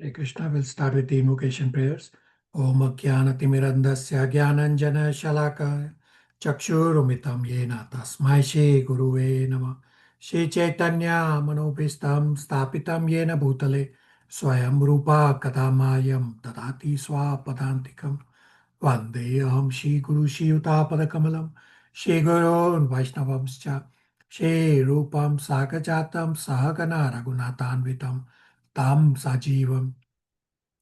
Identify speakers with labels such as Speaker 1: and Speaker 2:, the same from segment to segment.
Speaker 1: Hare Krishna will start with the invocation prayers. Om Jnanatimirandasya Jnananjana Shalaka Chakshurumitam Yena Tasmai Shri Guruve Namah. Shri Chaitanya Manobhistam Stapitam Yena Bhutale Swayam Rupa Kadamayam Tadati Swapadantikam Vande Aham Shri Guru Shri Utapad Shri Guru Vaishnavamscha Shri Rupam Sakajatam Sahagana Raghunatanvitam Tam Sajivam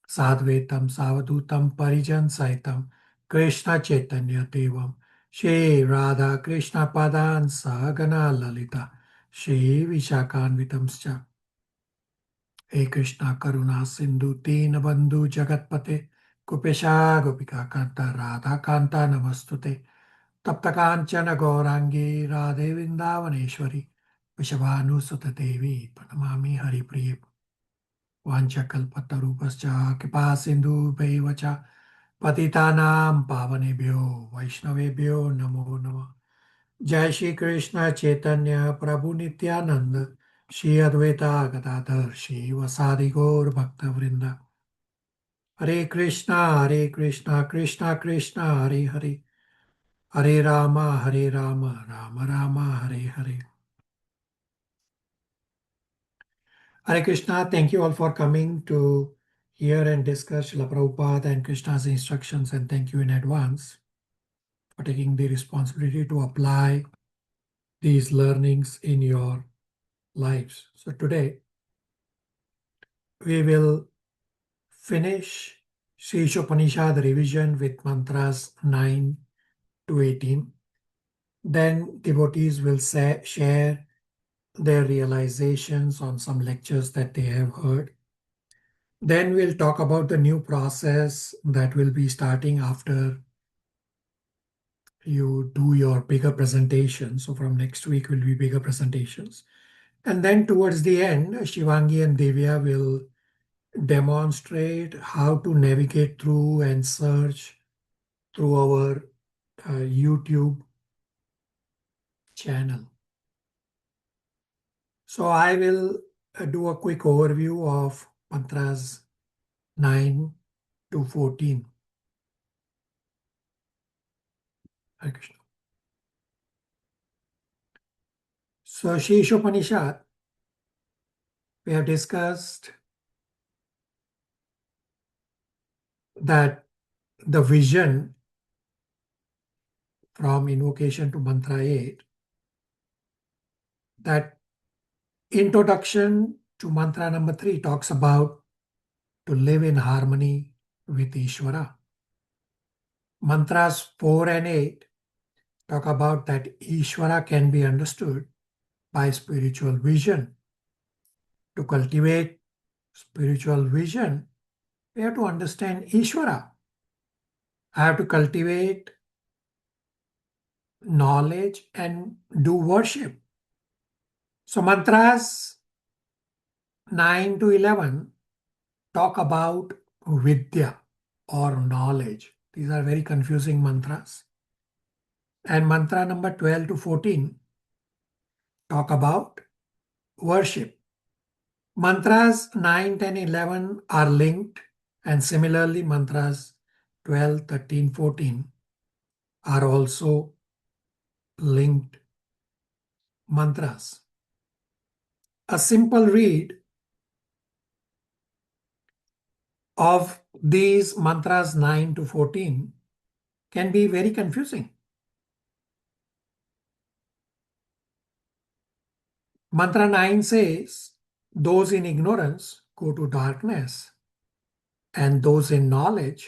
Speaker 1: Sadvetam Savadutam Parijan Saitam Krishna Chaitanya Devam Shri Radha Krishna Padan Sahagana Lalita Shri Vishakhanvitamscha He Krishna Karuna Sindhu Deenabandhu Jagatpate Kupesha Gopika Kanta Radha Kanta Namastute Tapta Kanchana Gaurangi Radhe Vrindavaneshwari Vishabhanu Sutta Devi Pranamami Hari Priya Vanchakalpatarupascha Kripa Sindhu Bhaivacha Patitanam Pavanebhyo Vaishnavebhyo Namo Namah Jai Shri Krishna Chaitanya Prabhu Nityananda Shri Advaita Gadadhar Shri Vasadi Gaur Bhakta Vrinda Hare Krishna Krishna Krishna Hare Hare Hare Rama Rama Rama Hare Hare. Hare Krishna, thank you all for coming to hear and discuss Srila Prabhupada and Krishna's instructions, and thank you in advance for taking the responsibility to apply these learnings in your lives. So today we will finish Sri Isopanishad revision with mantras 9 to 18. Then devotees will share their realizations on some lectures that they have heard. Then we'll talk about the new process that will be starting after you do your bigger presentation. So from next week will be bigger presentations. And then towards the end, Shivangi and Divya will demonstrate how to navigate through and search through our YouTube channel. So I will do a quick overview of mantras 9 to 14. Hare Krishna. So Sri Isopanishad, we have discussed that the vision from invocation to mantra 8, that introduction to mantra number 3 talks about to live in harmony with Ishvara. Mantras 4 and 8 talk about that Ishvara can be understood by spiritual vision. To cultivate spiritual vision, we have to understand Ishvara. I have to cultivate knowledge and do worship. So mantras 9 to 11 talk about vidya or knowledge. These are very confusing mantras. And mantra number 12 to 14 talk about worship. Mantras 9, 10, 11 are linked, and similarly mantras 12, 13, 14 are also linked mantras. A simple read of these mantras 9 to 14 can be very confusing. Mantra 9 says, those in ignorance go to darkness, and those in knowledge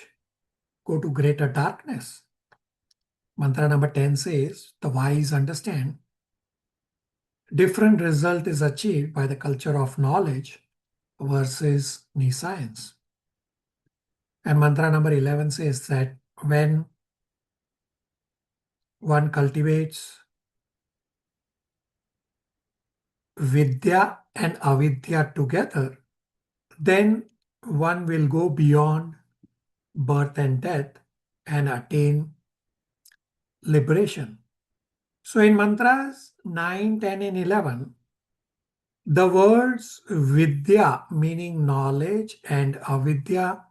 Speaker 1: go to greater darkness. Mantra number 10 says, the wise understand. Different result is achieved by the culture of knowledge versus nescience. And mantra number 11 says that when one cultivates vidya and avidya together, then one will go beyond birth and death and attain liberation. So in mantras 9, 10, and 11, The words vidya meaning knowledge and avidya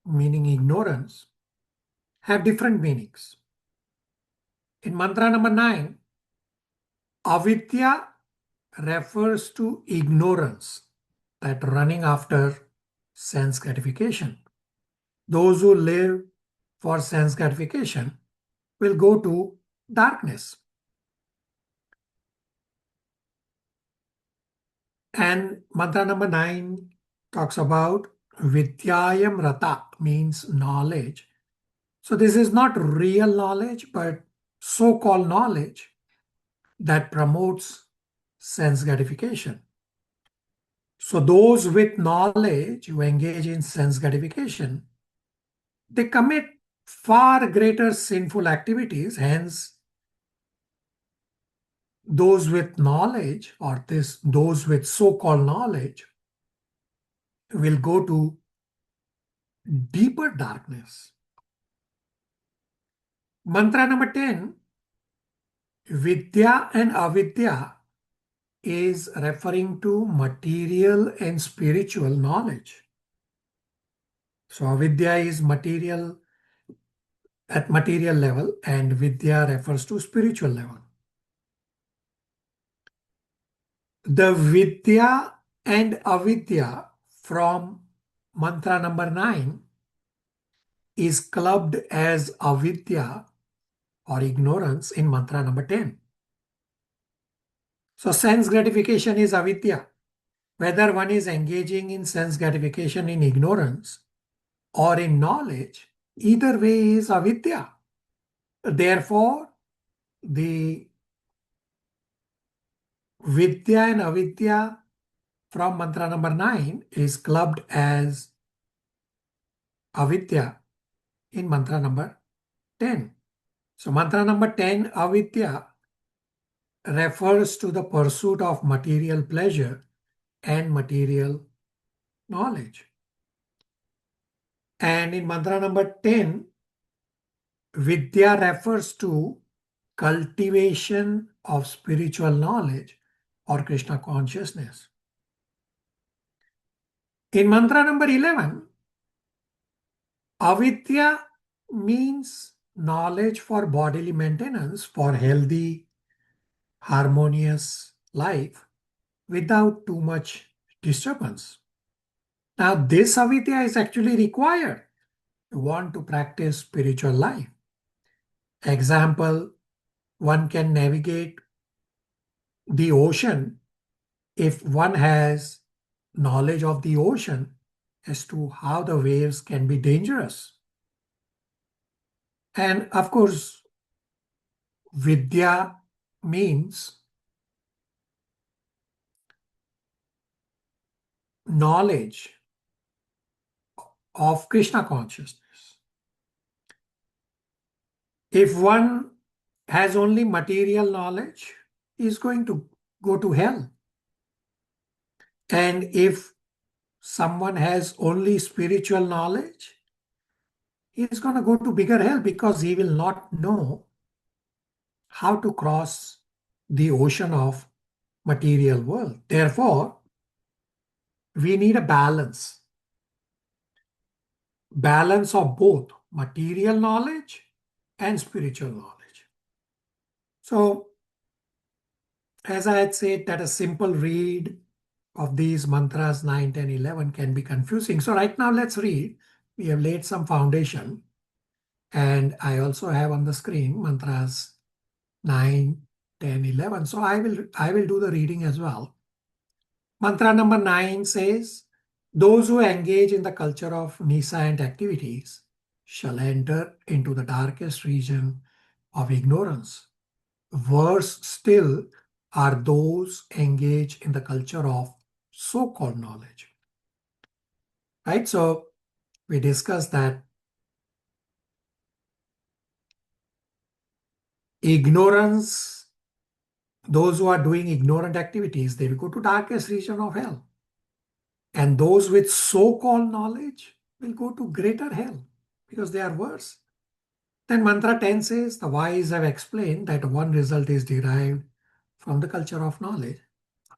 Speaker 1: meaning ignorance have different meanings. In mantra number 9, avidya refers to ignorance, that running after sense gratification. Those who live for sense gratification will go to darkness. And mantra number 9 talks about Vidyayam Rata, means knowledge. So this is not real knowledge, but so-called knowledge that promotes sense gratification. So those with knowledge who engage in sense gratification, they commit far greater sinful activities. Hence, those with knowledge, or those with so-called knowledge, will go to deeper darkness. Mantra number 10, Vidya and Avidya, is referring to material and spiritual knowledge. So Avidya is material, at material level, and Vidya refers to spiritual level. The Vidya and Avidya from mantra number 9 is clubbed as Avidya or ignorance in mantra number 10. So sense gratification is avidya. Whether one is engaging in sense gratification in ignorance or in knowledge, either way is avidya. Therefore, the vidya and avidya from mantra number 9 is clubbed as avidya in mantra number 10. So mantra number 10, avidya, refers to the pursuit of material pleasure and material knowledge. And in mantra number 10, Vidya refers to cultivation of spiritual knowledge or Krishna consciousness. In mantra number 11, Avidya means knowledge for bodily maintenance for healthy, harmonious life without too much disturbance. Now, this avidya is actually required to want to practice spiritual life. Example, one can navigate the ocean if one has knowledge of the ocean as to how the waves can be dangerous. And of course, vidya means knowledge of Krishna consciousness. If one has only material knowledge, he is going to go to hell. And if someone has only spiritual knowledge, he is going to go to bigger hell because he will not know how to cross the ocean of material world. Therefore, we need a balance of both material knowledge and spiritual knowledge. So, as I had said, that a simple read of these mantras 9, 10, 11 can be confusing. So right now let's read. We have laid some foundation, and I also have on the screen mantras 9, 10, 11. So I will do the reading as well. Mantra number 9 says, those who engage in the culture of Nisayant activities shall enter into the darkest region of ignorance. Worse still are those engaged in the culture of so-called knowledge. Right? So we discussed that ignorance, those who are doing ignorant activities, they will go to darkest region of hell. And those with so-called knowledge will go to greater hell because they are worse. Then mantra 10 says, the wise have explained that one result is derived from the culture of knowledge.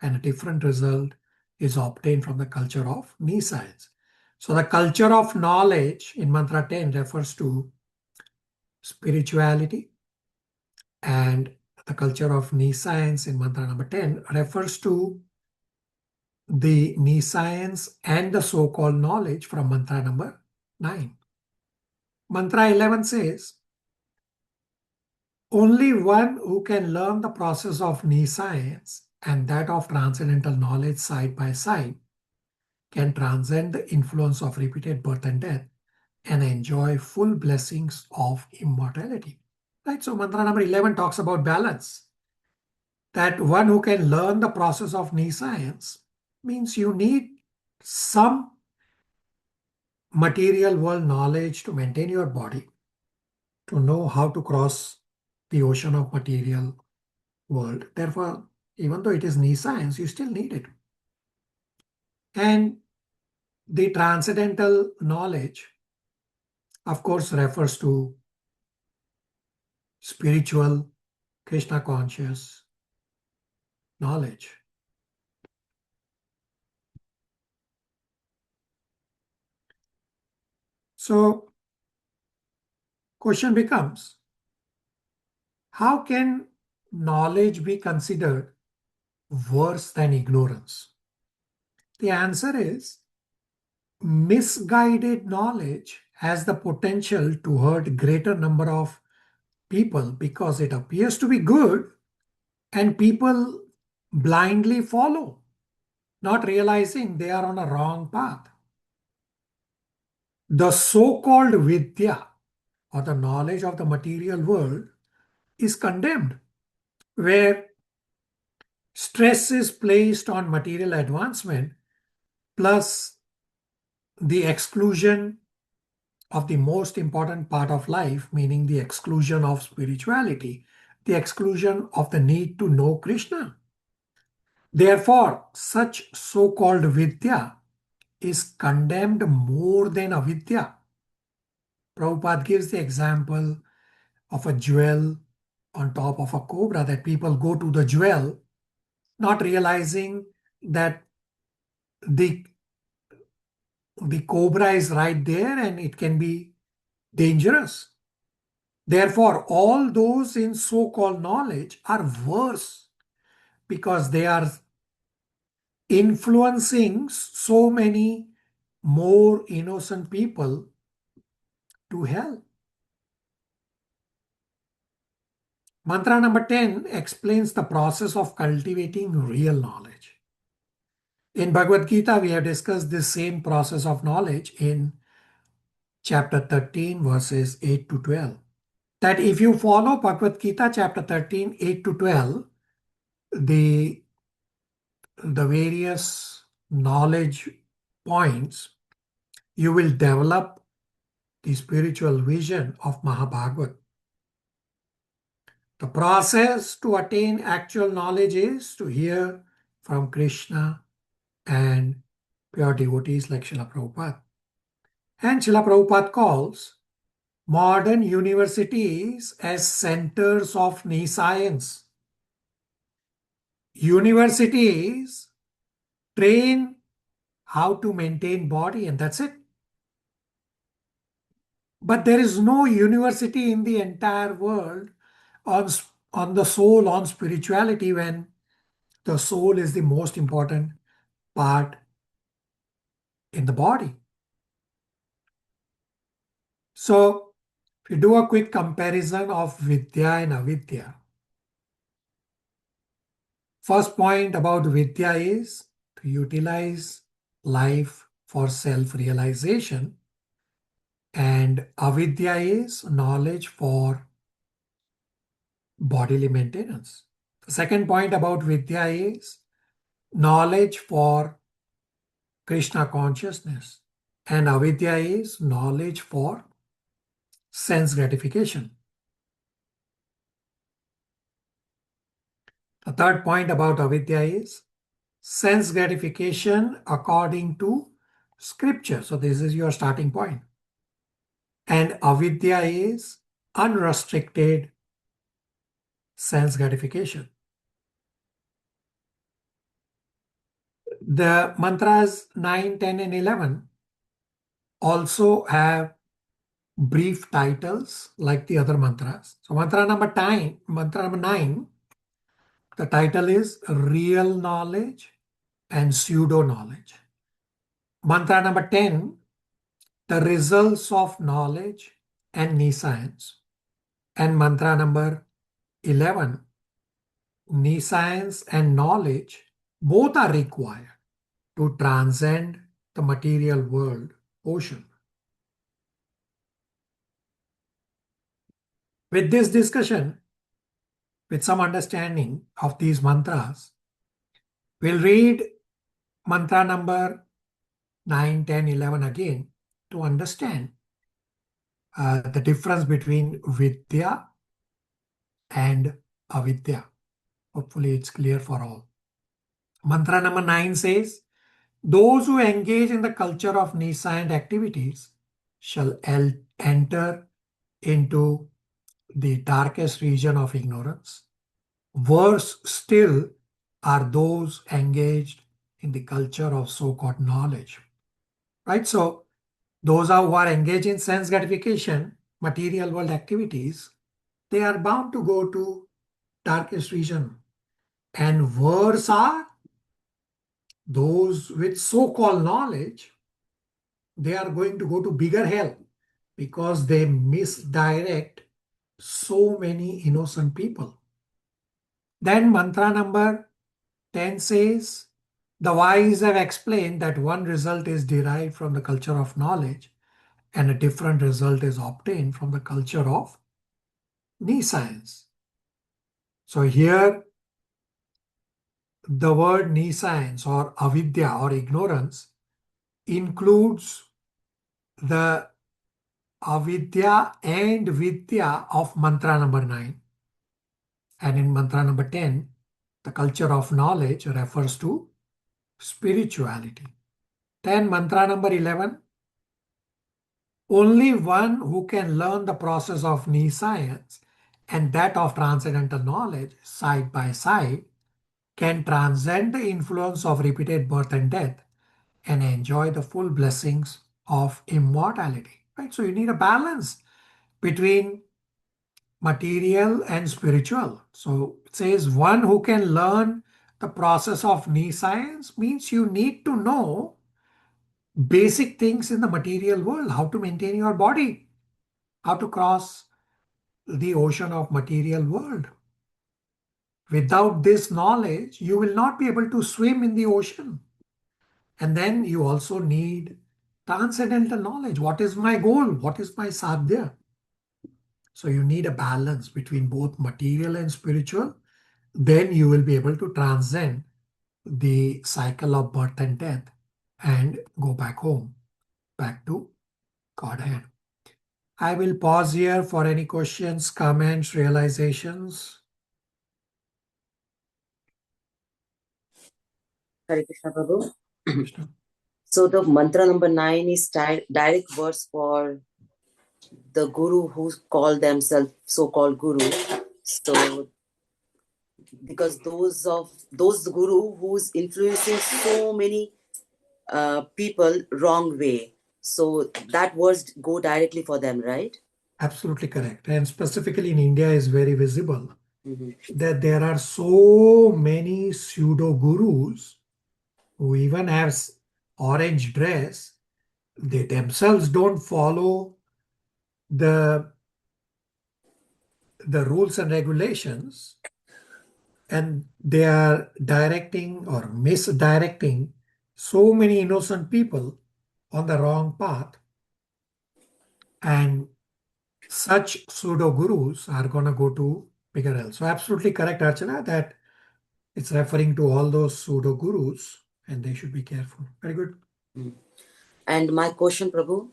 Speaker 1: and a different result is obtained from the culture of nescience. So the culture of knowledge in mantra 10 refers to spirituality, and the culture of nescience in mantra number 10 refers to the nescience and the so-called knowledge from mantra number 9. Mantra 11 says, only one who can learn the process of nescience and that of transcendental knowledge side by side can transcend the influence of repeated birth and death and enjoy full blessings of immortality. Right? So mantra number 11 talks about balance. That one who can learn the process of nescience means you need some material world knowledge to maintain your body, to know how to cross the ocean of material world. Therefore, even though it is nescience, you still need it. And the transcendental knowledge, of course, refers to spiritual, Krishna conscious knowledge. So, question becomes, how can knowledge be considered worse than ignorance? The answer is misguided knowledge has the potential to hurt greater number of people because it appears to be good and people blindly follow, not realizing they are on a wrong path. The so-called vidya, or the knowledge of the material world, is condemned, where stress is placed on material advancement plus the exclusion of the most important part of life, meaning the exclusion of spirituality, the exclusion of the need to know Krishna. Therefore, such so-called vidya is condemned more than avidya. Prabhupada gives the example of a jewel on top of a cobra, that people go to the jewel not realizing that the cobra is right there and it can be dangerous. Therefore, all those in so-called knowledge are worse because they are influencing so many more innocent people to hell. Mantra number 10 explains the process of cultivating real knowledge. In Bhagavad Gita, we have discussed this same process of knowledge in chapter 13, verses 8 to 12. That if you follow Bhagavad Gita, chapter 13, 8 to 12, the various knowledge points, you will develop the spiritual vision of Mahabhagavad. The process to attain actual knowledge is to hear from Krishna and pure devotees like Srila Prabhupada. And Srila Prabhupada calls modern universities as centers of nescience. Universities train how to maintain body, and that's it. But there is no university in the entire world on the soul, on spirituality, when the soul is the most important part in the body. So, if you do a quick comparison of Vidya and Avidya, first point about Vidya is to utilize life for self-realization, and Avidya is knowledge for bodily maintenance. The second point about Vidya is knowledge for Krishna consciousness, and Avidya is knowledge for sense gratification. The third point about Avidya is sense gratification according to scripture. So this is your starting point. And Avidya is unrestricted sense gratification. The mantras 9, 10, and 11 also have brief titles like the other mantras. So mantra number 9, the title is Real Knowledge and Pseudo Knowledge. Mantra number 10, the results of knowledge and nescience. And mantra number 11, nescience and knowledge both are required to transcend the material world ocean. With this discussion, with some understanding of these mantras, we'll read mantra number 9, 10, 11 again to understand the difference between vidya and avidya. Hopefully it's clear for all. Mantra number 9 says, those who engage in the culture of nescient activities shall enter into the darkest region of ignorance. Worse still are those engaged in the culture of so-called knowledge. Right? So those who are engaged in sense gratification, material world activities, they are bound to go to darkest region. And worse are those with so-called knowledge, they are going to go to bigger hell because they misdirect so many innocent people. Then mantra number 10 says, the wise have explained that one result is derived from the culture of knowledge and a different result is obtained from the culture of nescience. So here, the word nescience or avidya or ignorance includes the avidya and vidya of mantra number 9. And in mantra number 10, the culture of knowledge refers to spirituality. Then mantra number 11, only one who can learn the process of nescience and that of transcendental knowledge side by side can transcend the influence of repeated birth and death and enjoy the full blessings of immortality. Right? So you need a balance between material and spiritual. So it says one who can learn the process of nescience means you need to know basic things in the material world, how to maintain your body, how to cross the ocean of material world. Without this knowledge, you will not be able to swim in the ocean. And then you also need transcendental knowledge. What is my goal? What is my sadhya? So you need a balance between both material and spiritual. Then you will be able to transcend the cycle of birth and death and go back home, back to Godhead. I will pause here for any questions, comments, realizations.
Speaker 2: Hare Krishna Prabhu.
Speaker 1: Krishna.
Speaker 2: So the mantra number 9 is direct words for the guru who call themselves so-called guru. So because those guru who's influencing so many people wrong way. So that words go directly for them, right?
Speaker 1: Absolutely correct. And specifically in India is very visible that there are so many pseudo gurus who even have orange dress. They themselves don't follow the rules and regulations, and they are directing or misdirecting so many innocent people on the wrong path. And such pseudo gurus are going to go to bigger hell. So absolutely correct, Archana, that it's referring to all those pseudo gurus and they should be careful. Very good.
Speaker 2: And my question, Prabhu,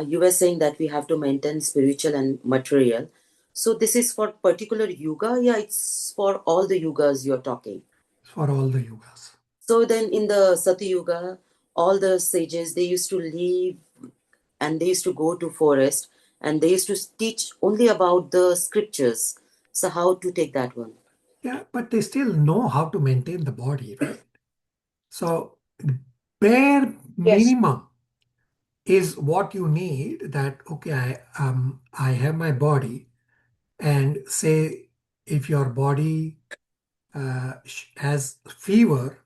Speaker 2: you were saying that we have to maintain spiritual and material. So this is for particular yuga? Yeah, it's for all the yugas you're talking.
Speaker 1: For all the yugas.
Speaker 2: So then in the Sati Yuga, all the sages, they used to leave and they used to go to forest and they used to teach only about the scriptures. So how to take that one?
Speaker 1: Yeah, but they still know how to maintain the body, right? So bare
Speaker 3: Yes.
Speaker 1: minimum is what you need. That okay, I have my body, and say if your body has fever,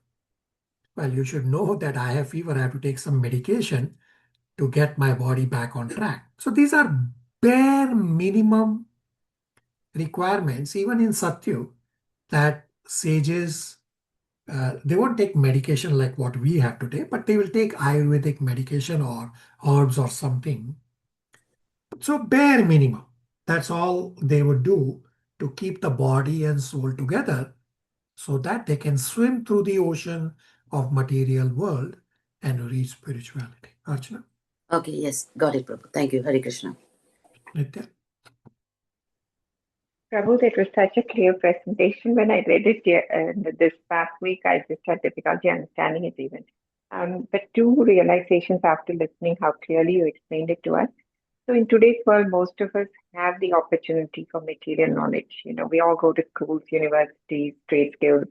Speaker 1: well, you should know that I have fever. I have to take some medication to get my body back on track. So these are bare minimum requirements, even in Satyu, that sages they won't take medication like what we have today, but they will take Ayurvedic medication or herbs or something. So bare minimum. That's all they would do to keep the body and soul together so that they can swim through the ocean of material world and reach spirituality. Archana,
Speaker 2: Okay, yes, got it, Prabhu. Thank you. Hare Krishna.
Speaker 1: Nitya.
Speaker 3: Prabhu, that was such a clear presentation. When I read it this past week, I just had difficulty understanding it even. But two realizations after listening how clearly you explained it to us. So in today's world, most of us have the opportunity for material knowledge. You know, we all go to schools, universities, trade skills.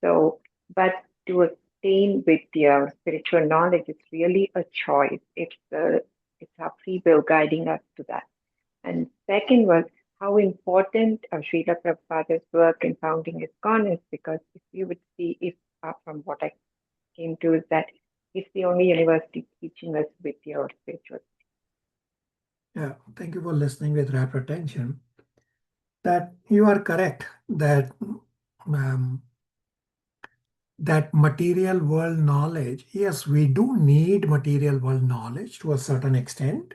Speaker 3: So, but to attain with your spiritual knowledge, it's really a choice. It's our free will guiding us to that. And second was how important Srila Prabhupada's work in founding ISKCON is, because if you would see, if from what I came to, is that it's the only university teaching us with your spiritual.
Speaker 1: Yeah, thank you for listening with rapt attention. That you are correct that that material world knowledge, yes, we do need material world knowledge to a certain extent,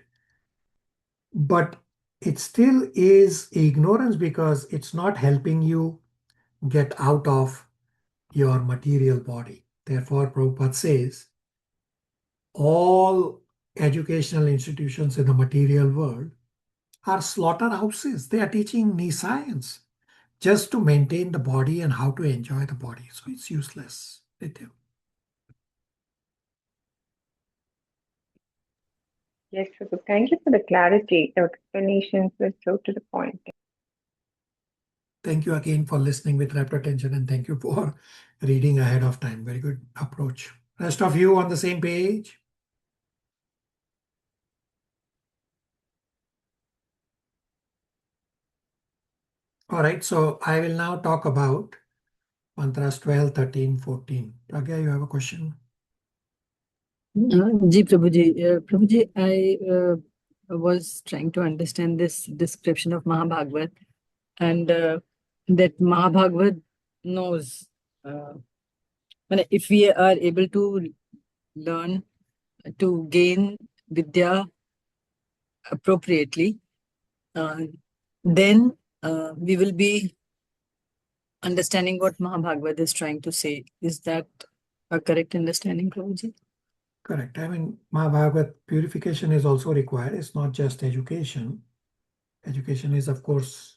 Speaker 1: but it still is ignorance because it's not helping you get out of your material body. Therefore, Prabhupada says all educational institutions in the material world are slaughterhouses. They are teaching me science just to maintain the body and how to enjoy the body. So it's useless.
Speaker 3: Yes, Prabhu. Thank you for the clarity. The explanations were so to the point.
Speaker 1: Thank you again for listening with rapt attention, and thank you for reading ahead of time. Very good approach. Rest of you on the same page? All right, so I will now talk about mantras 12, 13, 14. Pragya, you have a question?
Speaker 4: Ji Prabhuji, Prabhuji, I was trying to understand this description of Mahabhagavad, and that Mahabhagavad knows if we are able to learn to gain Vidya appropriately, then we will be understanding what Mahabhagavad is trying to say. Is that a correct understanding, Prabhuji?
Speaker 1: Correct. I mean, Mahabhagavad purification is also required. It's not just education. Education is, of course,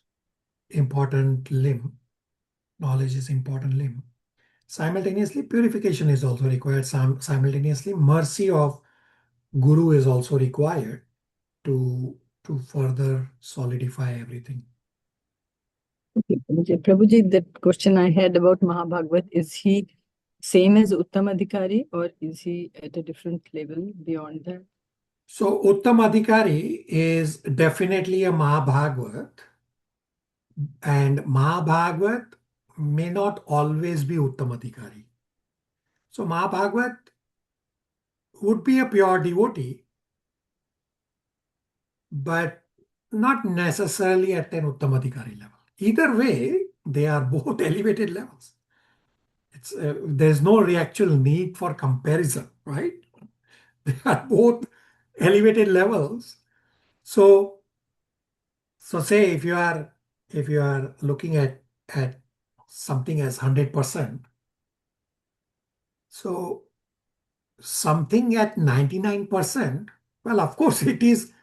Speaker 1: important limb. Knowledge is important limb. Simultaneously, purification is also required. Simultaneously, mercy of Guru is also required to further solidify everything.
Speaker 4: Okay, Prabhuji, that question I had about Mahabhagavad, is he same as Uttamadhikari or is he at a different level beyond that?
Speaker 1: So Uttamadhikari is definitely a Mahabhagavat, and Mahabhagavat may not always be Uttamadhikari. So Mahabhagavat would be a pure devotee, but not necessarily at an Uttamadhikari level. Either way, they are both elevated levels. There's no actual need for comparison, right? They are both elevated levels. So say if you are looking at something as 100%, so something at 99%, well, of course it is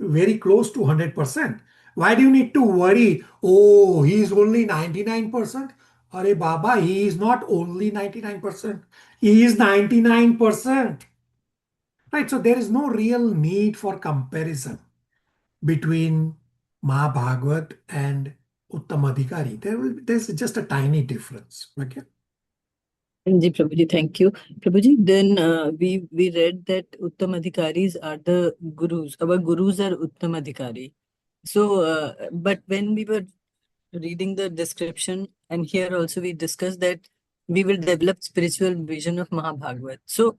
Speaker 1: very close to 100%. Why do you need to worry? Oh, he is only 99%. Are Baba, he is not only 99%. He is 99%. Right? So there is no real need for comparison between Mahabhagavat and Uttamadhikari. There's just a tiny difference. Okay.
Speaker 4: Ji Prabhuji, thank you. Prabhuji, then we read that Uttam Adhikaris are the gurus. Our gurus are Uttam Adhikari. So, but when we were reading the description, and here also we discussed that we will develop spiritual vision of Mahabhagavat. So,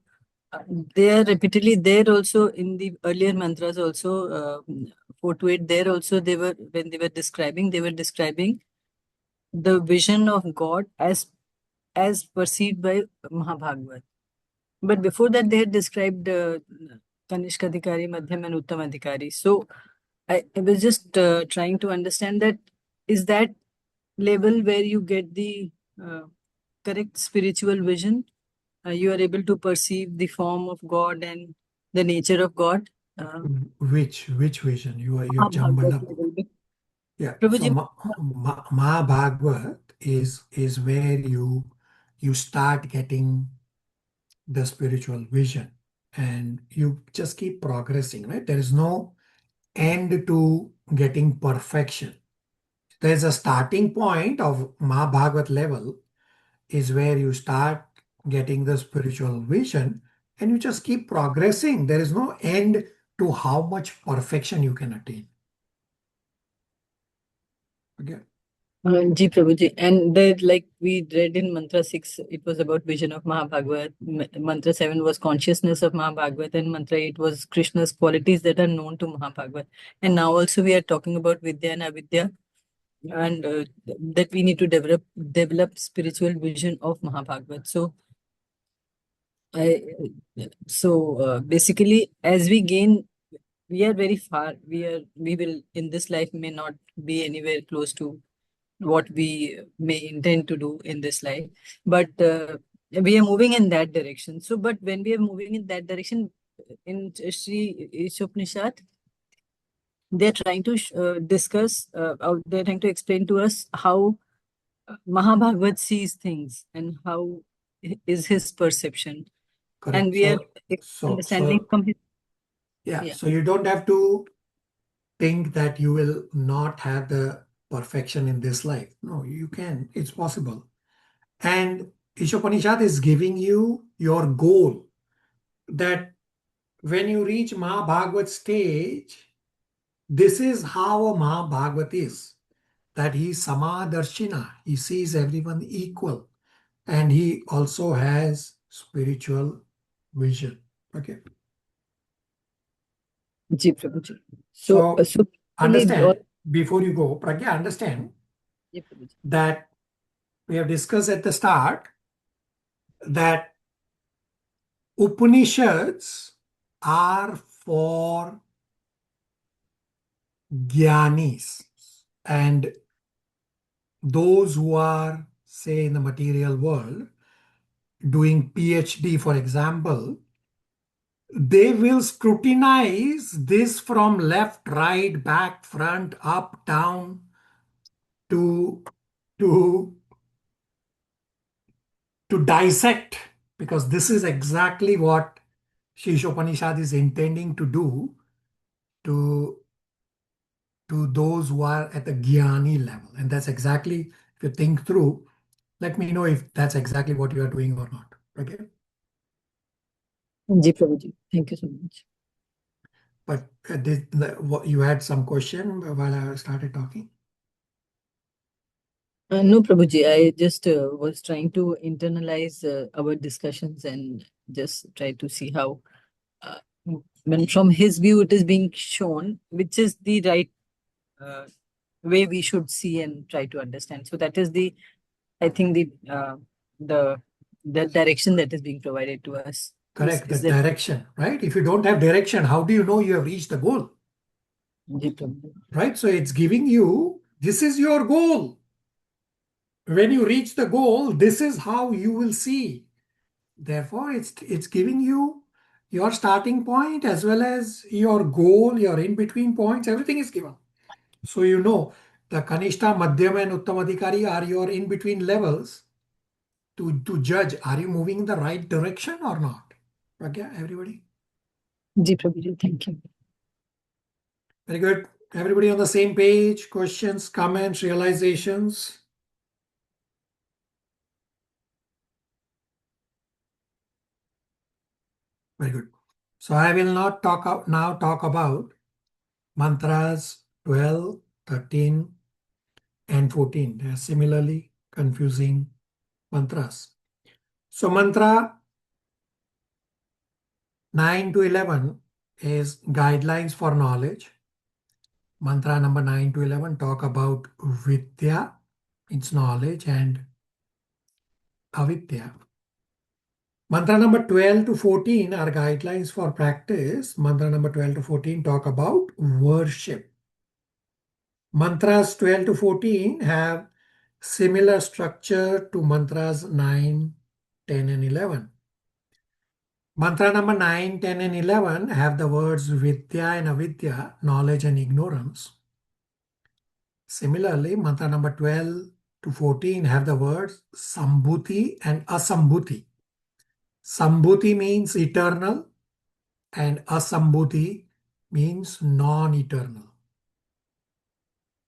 Speaker 4: they are repeatedly there also in the earlier mantras also, 4 to 8, there also they were, when they were describing the vision of God as perceived by Mahabhagavat. But before that, they had described Kanishka Adhikari, Madhyam, and Uttam Adhikari. So I was just trying to understand that is that level where you get the correct spiritual vision? You are able to perceive the form of God and the nature of God.
Speaker 1: Which vision? You have jumbled
Speaker 4: Mahabhagavat
Speaker 1: up.
Speaker 4: level.
Speaker 1: Yeah. So
Speaker 4: Prabhuji,
Speaker 1: Mahabhagavat is where you start getting the spiritual vision, and you just keep progressing, right? There is no end to getting perfection. There's a starting point of Mahabhagavat level is where you start getting the spiritual vision, and you just keep progressing. There is no end to how much perfection you can attain. Okay.
Speaker 4: Ji Prabhuji, and there, like we read in Mantra 6, it was about vision of Mahabhagavat. Mantra 7 was consciousness of Mahabhagavat, and Mantra 8 was Krishna's qualities that are known to Mahabhagavat. And now also we are talking about Vidya and Avidya, and that we need to develop spiritual vision of Mahabhagavat. So basically, as we gain, we are very far. We will in this life may not be anywhere close to what we may intend to do in this life, but we are moving in that direction. So, but when we are moving in that direction, in Sri Isopanishad, they're trying to discuss, they're trying to explain to us how Mahabhagavat sees things and how is his perception.
Speaker 1: Correct.
Speaker 4: And we are understanding from his.
Speaker 1: Yeah. So you don't have to think that you will not have the perfection in this life. No, you can. It's possible. And Ishopanishad is giving you your goal that when you reach Mahabhagavat stage, this is how a Mahabhagavat is. That he is Samadarshina. He sees everyone equal. And he also has spiritual vision. Okay.
Speaker 4: Ji Prabhuji.
Speaker 1: So
Speaker 4: So
Speaker 1: understand, before you go, Pragya, understand
Speaker 4: Ji Prabhuji.
Speaker 1: that we have discussed at the start that Upanishads are for Gyanis and those who are, say, in the material world, doing PhD, for example, they will scrutinize this from left, right, back, front, up, down to dissect, because this is exactly what Shishopanishad is intending to do to those who are at the Jnani level. And that's exactly, if you think through, let me know if that's exactly what you are doing or not. Okay.
Speaker 4: Ji Prabhuji. Thank you so much.
Speaker 1: But you had some question while I started talking?
Speaker 4: No, Prabhuji, I just was trying to internalize our discussions and just try to see how, when from his view it is being shown, which is the right way we should see and try to understand. So that is I think the direction that is being provided to us.
Speaker 1: Correct, the
Speaker 4: Is that
Speaker 1: direction, right? If you don't have direction, how do you know you have reached the goal?
Speaker 4: Ji Prabhuji.
Speaker 1: Right? So it's giving you, this is your goal. When you reach the goal, this is how you will see. Therefore, it's giving you your starting point as well as your goal, your in-between points, everything is given. So you know the Kanishta, Madhyama, and Uttamadhikari are your in-between levels to judge, are you moving in the right direction or not? Okay, everybody?
Speaker 4: Ji Prabhuji, thank you.
Speaker 1: Very good. Everybody on the same page? Questions, comments, realizations? Very good. So I will not now talk about mantras 12, 13, and 14. They are similarly confusing mantras. So mantra 9 to 11 is guidelines for knowledge. Mantra number 9 to 11 talk about vidya, its knowledge, and avidya. Mantra number 12 to 14 are guidelines for practice. Mantra number 12 to 14 talk about worship. Mantras 12 to 14 have similar structure to mantras 9, 10, and 11. Mantra number 9, 10, and 11 have the words vidya and avidya, knowledge and ignorance. Similarly, mantra number 12 to 14 have the words sambhuti and asambhuti. Sambhuti means eternal and asambhuti means non-eternal.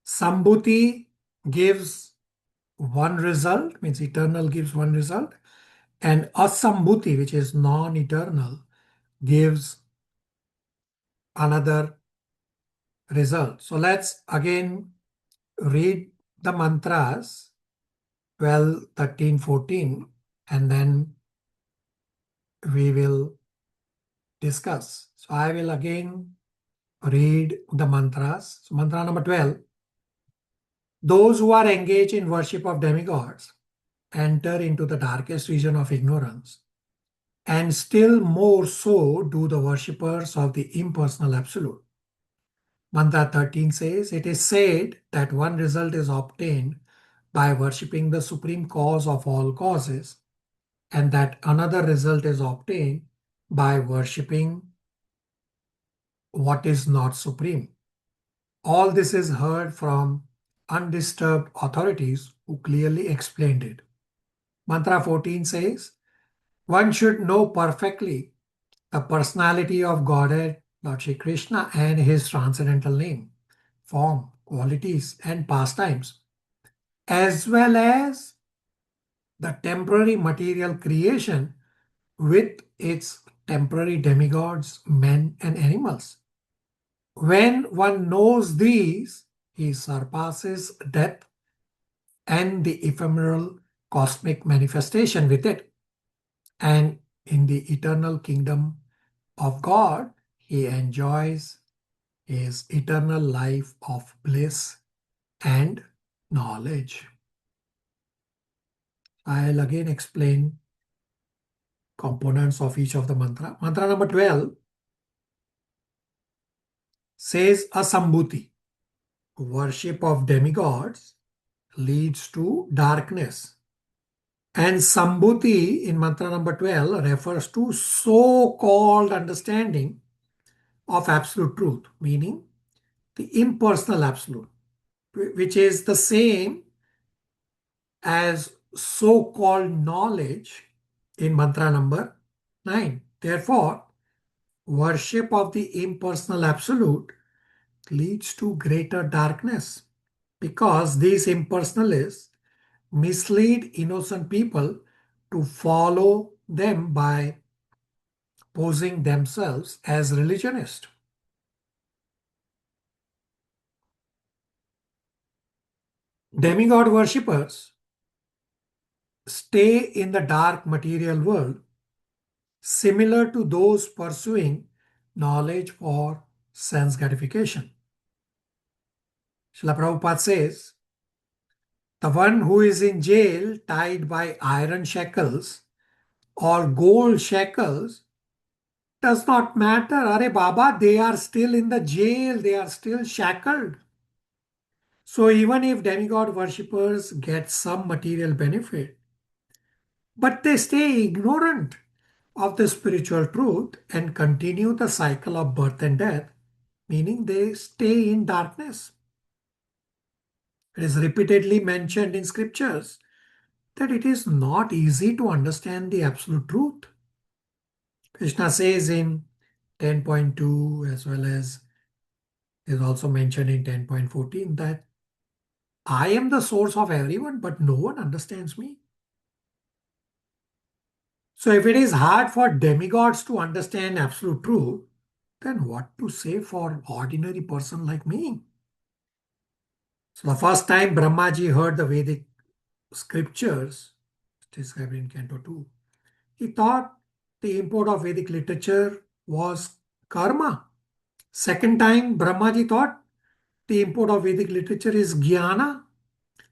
Speaker 1: Sambhuti gives one result, means eternal gives one result, and asambhuti, which is non-eternal, gives another result. So let's again read the mantras 12, 13, 14, and then we will discuss. So I will again read the mantras. So mantra number 12. Those who are engaged in worship of demigods enter into the darkest region of ignorance, and still more so do the worshippers of the impersonal absolute. Mantra 13 says, it is said that one result is obtained by worshipping the supreme cause of all causes, and that another result is obtained by worshipping what is not supreme. All this is heard from undisturbed authorities who clearly explained it. Mantra 14 says, one should know perfectly the personality of Godhead, Lord Shri Krishna, and his transcendental name, form, qualities, and pastimes, as well as the temporary material creation with its temporary demigods, men, and animals. When one knows these, he surpasses death and the ephemeral cosmic manifestation with it. And in the eternal kingdom of God, he enjoys his eternal life of bliss and knowledge. I'll again explain components of each of the mantra. Mantra number 12 says asambhuti. Worship of demigods leads to darkness. And sambhuti in mantra number 12 refers to so-called understanding of absolute truth, meaning the impersonal absolute, which is the same as so-called knowledge in mantra number 9. Therefore, worship of the impersonal absolute leads to greater darkness because these impersonalists mislead innocent people to follow them by posing themselves as religionists. Demigod worshippers stay in the dark material world, similar to those pursuing knowledge for sense gratification. Srila Prabhupada says, the one who is in jail tied by iron shackles or gold shackles does not matter. Are Baba, they are still in the jail, they are still shackled. So even if demigod worshippers get some material benefit, but they stay ignorant of the spiritual truth and continue the cycle of birth and death, meaning they stay in darkness. It is repeatedly mentioned in scriptures that it is not easy to understand the absolute truth. Krishna says in 10.2 as well as is also mentioned in 10.14 that I am the source of everyone, but no one understands me. So if it is hard for demigods to understand absolute truth, then what to say for ordinary person like me? So the first time Brahmaji heard the Vedic scriptures, described in Canto 2, he thought the import of Vedic literature was karma. Second time, Brahmaji thought the import of Vedic literature is jnana.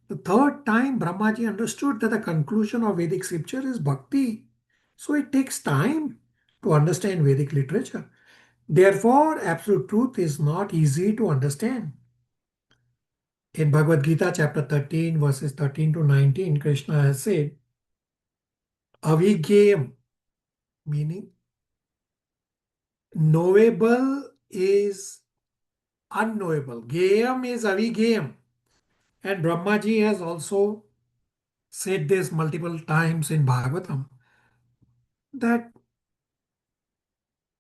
Speaker 1: The third time, Brahmaji understood that the conclusion of Vedic scripture is bhakti. So it takes time to understand Vedic literature. Therefore, absolute truth is not easy to understand. In Bhagavad Gita, chapter 13, verses 13 to 19, Krishna has said, Avigayam, meaning knowable is unknowable. Gayam is avigayam. And Brahmaji has also said this multiple times in Bhagavatam, that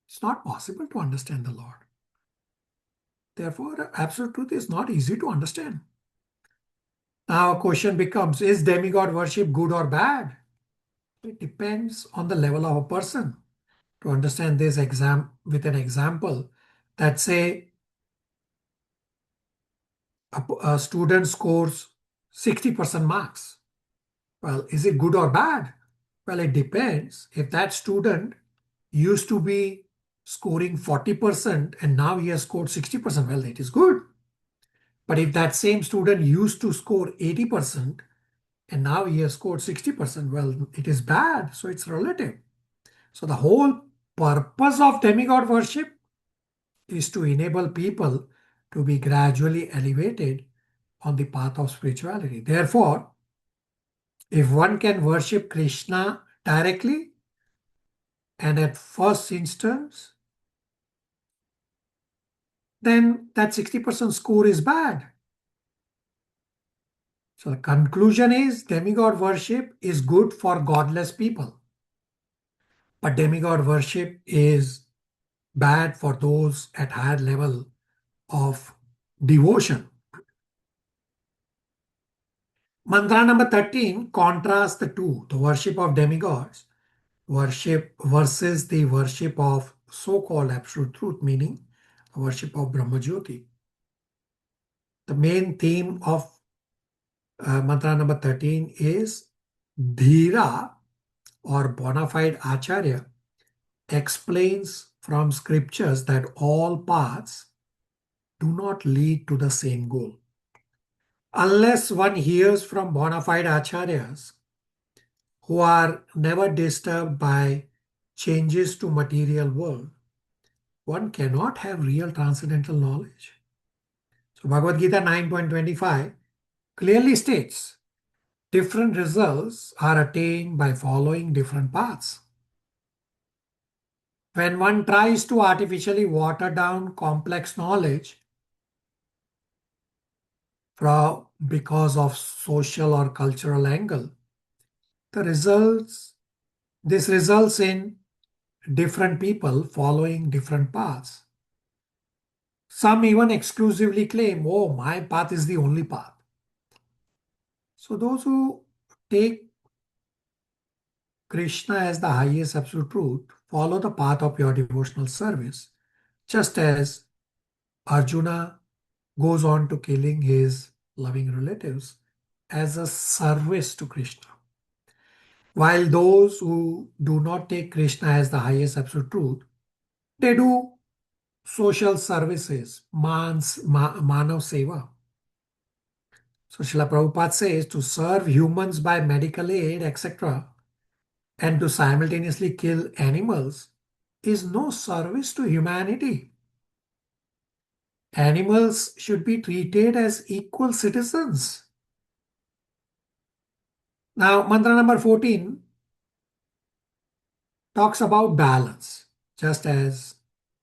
Speaker 1: it's not possible to understand the Lord. Therefore, absolute truth is not easy to understand. Now, a question becomes, is demigod worship good or bad? It depends on the level of a person. To understand this with an example, that say a student scores 60% marks. Well, is it good or bad? Well, it depends. If that student used to be scoring 40% and now he has scored 60%, well, it is good. But if that same student used to score 80% and now he has scored 60%, well, it is bad. So it's relative. So the whole purpose of demigod worship is to enable people to be gradually elevated on the path of spirituality. Therefore, if one can worship Krishna directly and at first instance, then that 60% score is bad. So the conclusion is demigod worship is good for godless people. But demigod worship is bad for those at higher level of devotion. Mantra number 13 contrasts the two, the worship of demigods, worship versus the worship of so-called absolute truth, meaning the worship of Brahmajyoti. The main theme of mantra number 13 is Dhira or bona fide Acharya explains from scriptures that all paths do not lead to the same goal. Unless one hears from bona fide Acharyas who are never disturbed by changes to material world, one cannot have real transcendental knowledge. So Bhagavad Gita 9.25 clearly states, different results are attained by following different paths. When one tries to artificially water down complex knowledge because of social or cultural angle, this results in different people following different paths. Some even exclusively claim, oh, my path is the only path. So those who take Krishna as the highest absolute truth follow the path of your devotional service, just as Arjuna goes on to killing his loving relatives as a service to Krishna. While those who do not take Krishna as the highest absolute truth, they do social services, manav seva. So Srila Prabhupada says to serve humans by medical aid, etc., and to simultaneously kill animals is no service to humanity. Animals should be treated as equal citizens. Now, mantra number 14 talks about balance, just as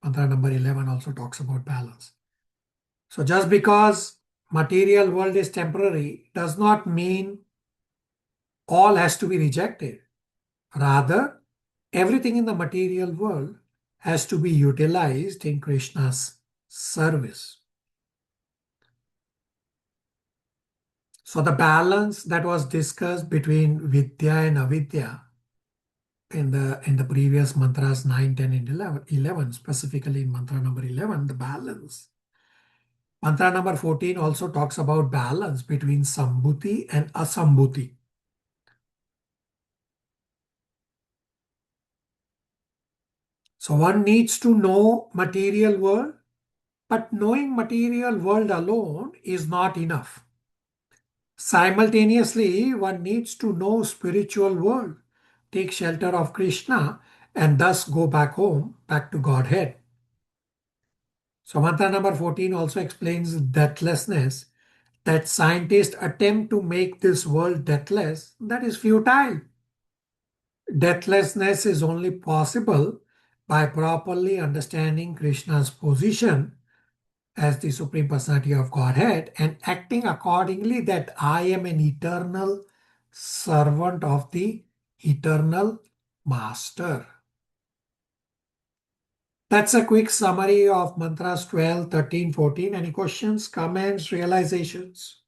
Speaker 1: mantra number 11 also talks about balance. So just because material world is temporary does not mean all has to be rejected. Rather, everything in the material world has to be utilized in Krishna's service. So the balance that was discussed between Vidya and Avidya in the previous mantras 9, 10, and 11, specifically in mantra number 11, the balance. Mantra number 14 also talks about balance between sambhuti and asambhuti. So one needs to know material world, but knowing material world alone is not enough. Simultaneously, one needs to know spiritual world, take shelter of Krishna, and thus go back home, back to Godhead. So mantra number 14 also explains deathlessness, that scientists attempt to make this world deathless, that is futile. Deathlessness is only possible by properly understanding Krishna's position as the Supreme Personality of Godhead and acting accordingly, that I am an eternal servant of the eternal Master. That's a quick summary of mantras 12, 13, 14. Any questions, comments, realizations?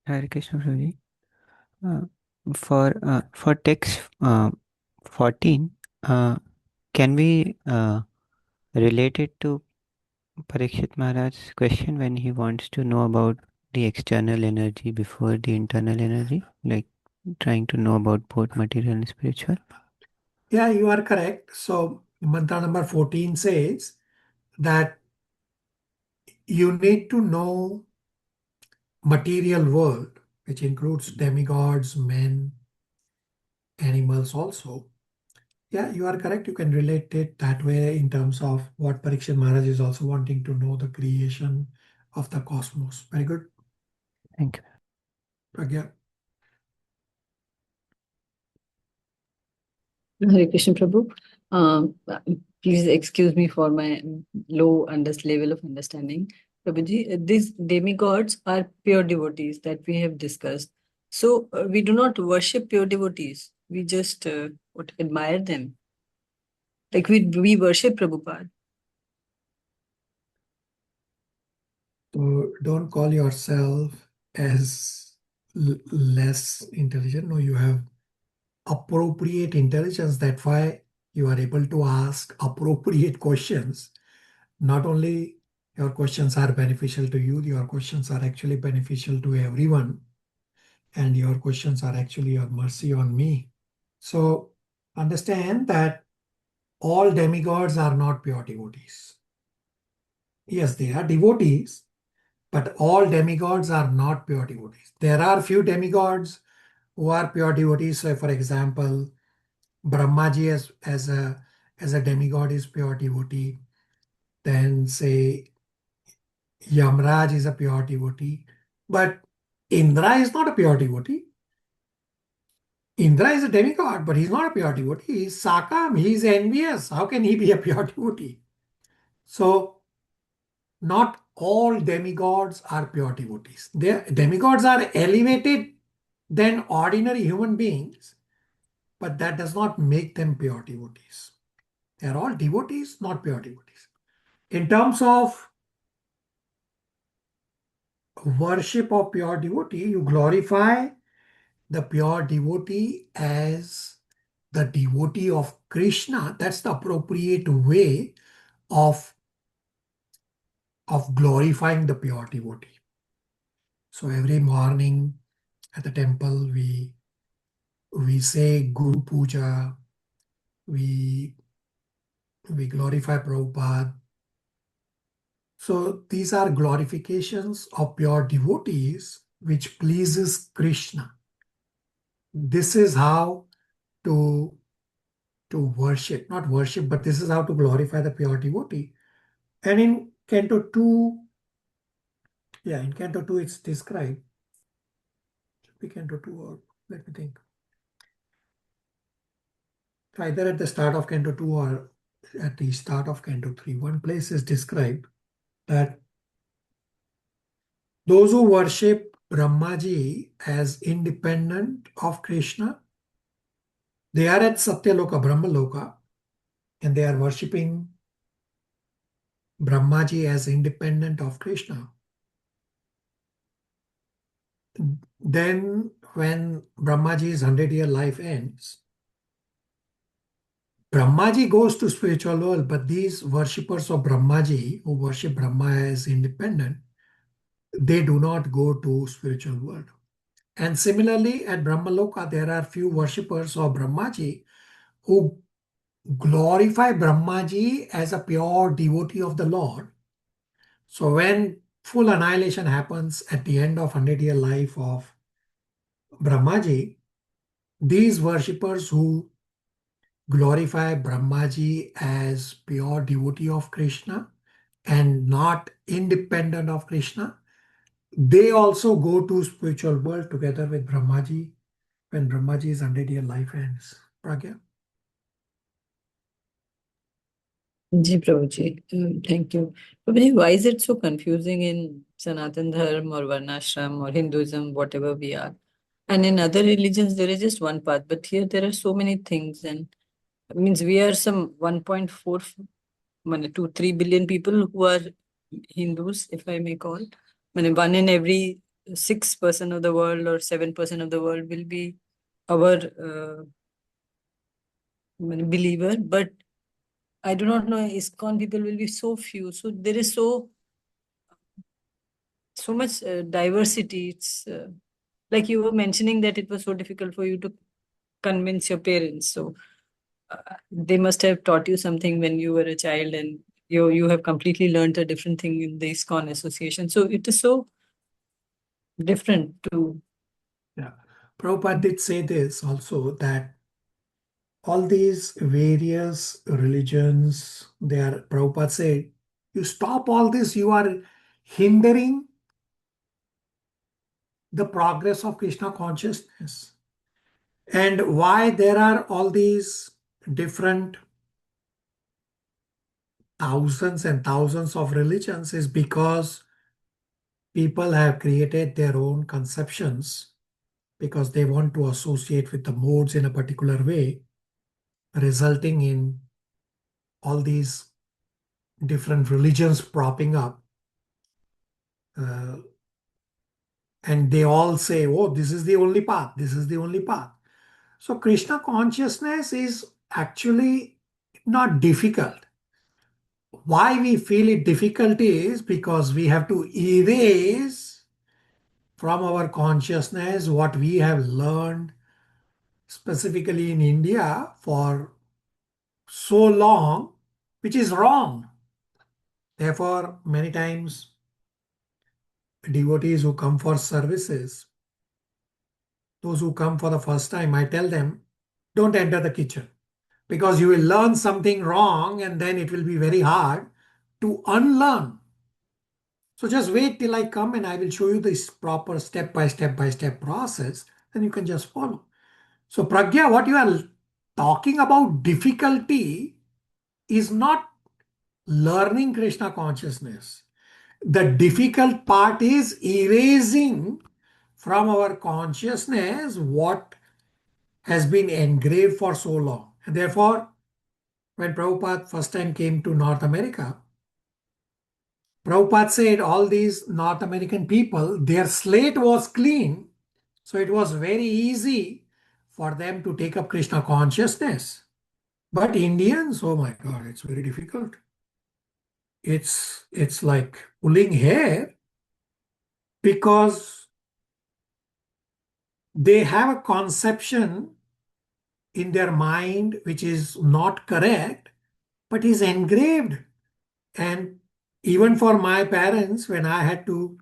Speaker 5: Hare Krishna Prabhuji. For text 14, can we relate it to Parikshit Maharaj's question when he wants to know about the external energy before the internal energy, like trying to know about both material and spiritual?
Speaker 1: Yeah, you are correct. So mantra number 14 says that you need to know material world, which includes demigods, men, animals also. Yeah, you are correct. You can relate it that way in terms of what Parikshit Maharaj is also wanting to know, the creation of the cosmos. Very good.
Speaker 5: Thank you.
Speaker 1: Pragya.
Speaker 4: Hare Krishna Prabhu. Please excuse me for my low level of understanding. Prabhuji, these demigods are pure devotees that we have discussed. So we do not worship pure devotees. We just admire them. Like we worship Prabhupada.
Speaker 1: So don't call yourself as less intelligent. No, you have appropriate intelligence. That's why you are able to ask appropriate questions. Not only your questions are beneficial to you, your questions are actually beneficial to everyone. And your questions are actually your mercy on me. So understand that all demigods are not pure devotees. Yes, they are devotees, but all demigods are not pure devotees. There are few demigods who are pure devotees. So for example, Brahmaji as a demigod is pure devotee. Then say Yamraj is a pure devotee. But Indra is not a pure devotee. Indra is a demigod, but he's not a pure devotee. He's Sakam, he's envious. How can he be a pure devotee? So not all demigods are pure devotees. Demigods are elevated than ordinary human beings, but that does not make them pure devotees. They are all devotees, not pure devotees. In terms of worship of pure devotee, you glorify the pure devotee as the devotee of Krishna. That's the appropriate way of glorifying the pure devotee. So every morning at the temple, we say Guru Puja, we glorify Prabhupada. So these are glorifications of pure devotees which pleases Krishna. This is how to worship, not worship, but this is how to glorify the pure devotee. And in Canto 2, in Canto 2 it's described. Should be Canto 2 or let me think. Either at the start of Canto 2 or at the start of Canto 3. One place is described that those who worship Brahmaji as independent of Krishna, they are at Satyaloka, Brahmaloka, and they are worshipping Brahmaji as independent of Krishna. then when Brahmaji's 100-year life ends, Brahmaji goes to spiritual world, but these worshippers of Brahmaji who worship Brahma as independent, they do not go to spiritual world. And similarly, at Brahmaloka, there are few worshippers of Brahmaji who glorify Brahmaji as a pure devotee of the Lord. So when full annihilation happens at the end of 100-year life of Brahmaji, these worshippers who glorify Brahmaji as pure devotee of Krishna and not independent of Krishna, they also go to spiritual world together with Brahmaji when Brahmaji's 100-year life ends. Pragya?
Speaker 4: Ji Prabhuji, thank you. Prabhuji, why is it so confusing in Sanatan Dharma or Varnashram or Hinduism, whatever we are? And in other religions, there is just one path, but here there are so many things, and it means we are some 1.4 to 3 billion people who are Hindus, if I may call. One in every 6% of the world or 7% of the world will be our believer, but I do not know, ISKCON people will be so few. So there is so much diversity. It's like you were mentioning that it was so difficult for you to convince your parents. So they must have taught you something when you were a child, and you have completely learned a different thing in the ISKCON association. So it is so different to.
Speaker 1: Yeah. Prabhupada did say this also, that all these various religions, Prabhupada said, you stop all this, you are hindering the progress of Krishna consciousness. And why there are all these different thousands and thousands of religions is because people have created their own conceptions because they want to associate with the modes in a particular way, resulting in all these different religions propping up. And they all say, oh, this is the only path, this is the only path. So Krishna consciousness is actually not difficult. Why we feel it difficult is because we have to erase from our consciousness what we have learned specifically in India for so long, which is wrong. Therefore, many times devotees who come for services, those who come for the first time, I tell them, don't enter the kitchen because you will learn something wrong and then it will be very hard to unlearn. So just wait till I come and I will show you this proper step by step process, then you can just follow. So Pragya, what you are talking about difficulty is not learning Krishna consciousness. The difficult part is erasing from our consciousness what has been engraved for so long. And therefore, when Prabhupada first time came to North America, Prabhupada said all these North American people, their slate was clean. So it was very easy for them to take up Krishna consciousness. But Indians, oh my God, it's very difficult. It's like pulling hair because they have a conception in their mind which is not correct, but is engraved. And even for my parents, when I had to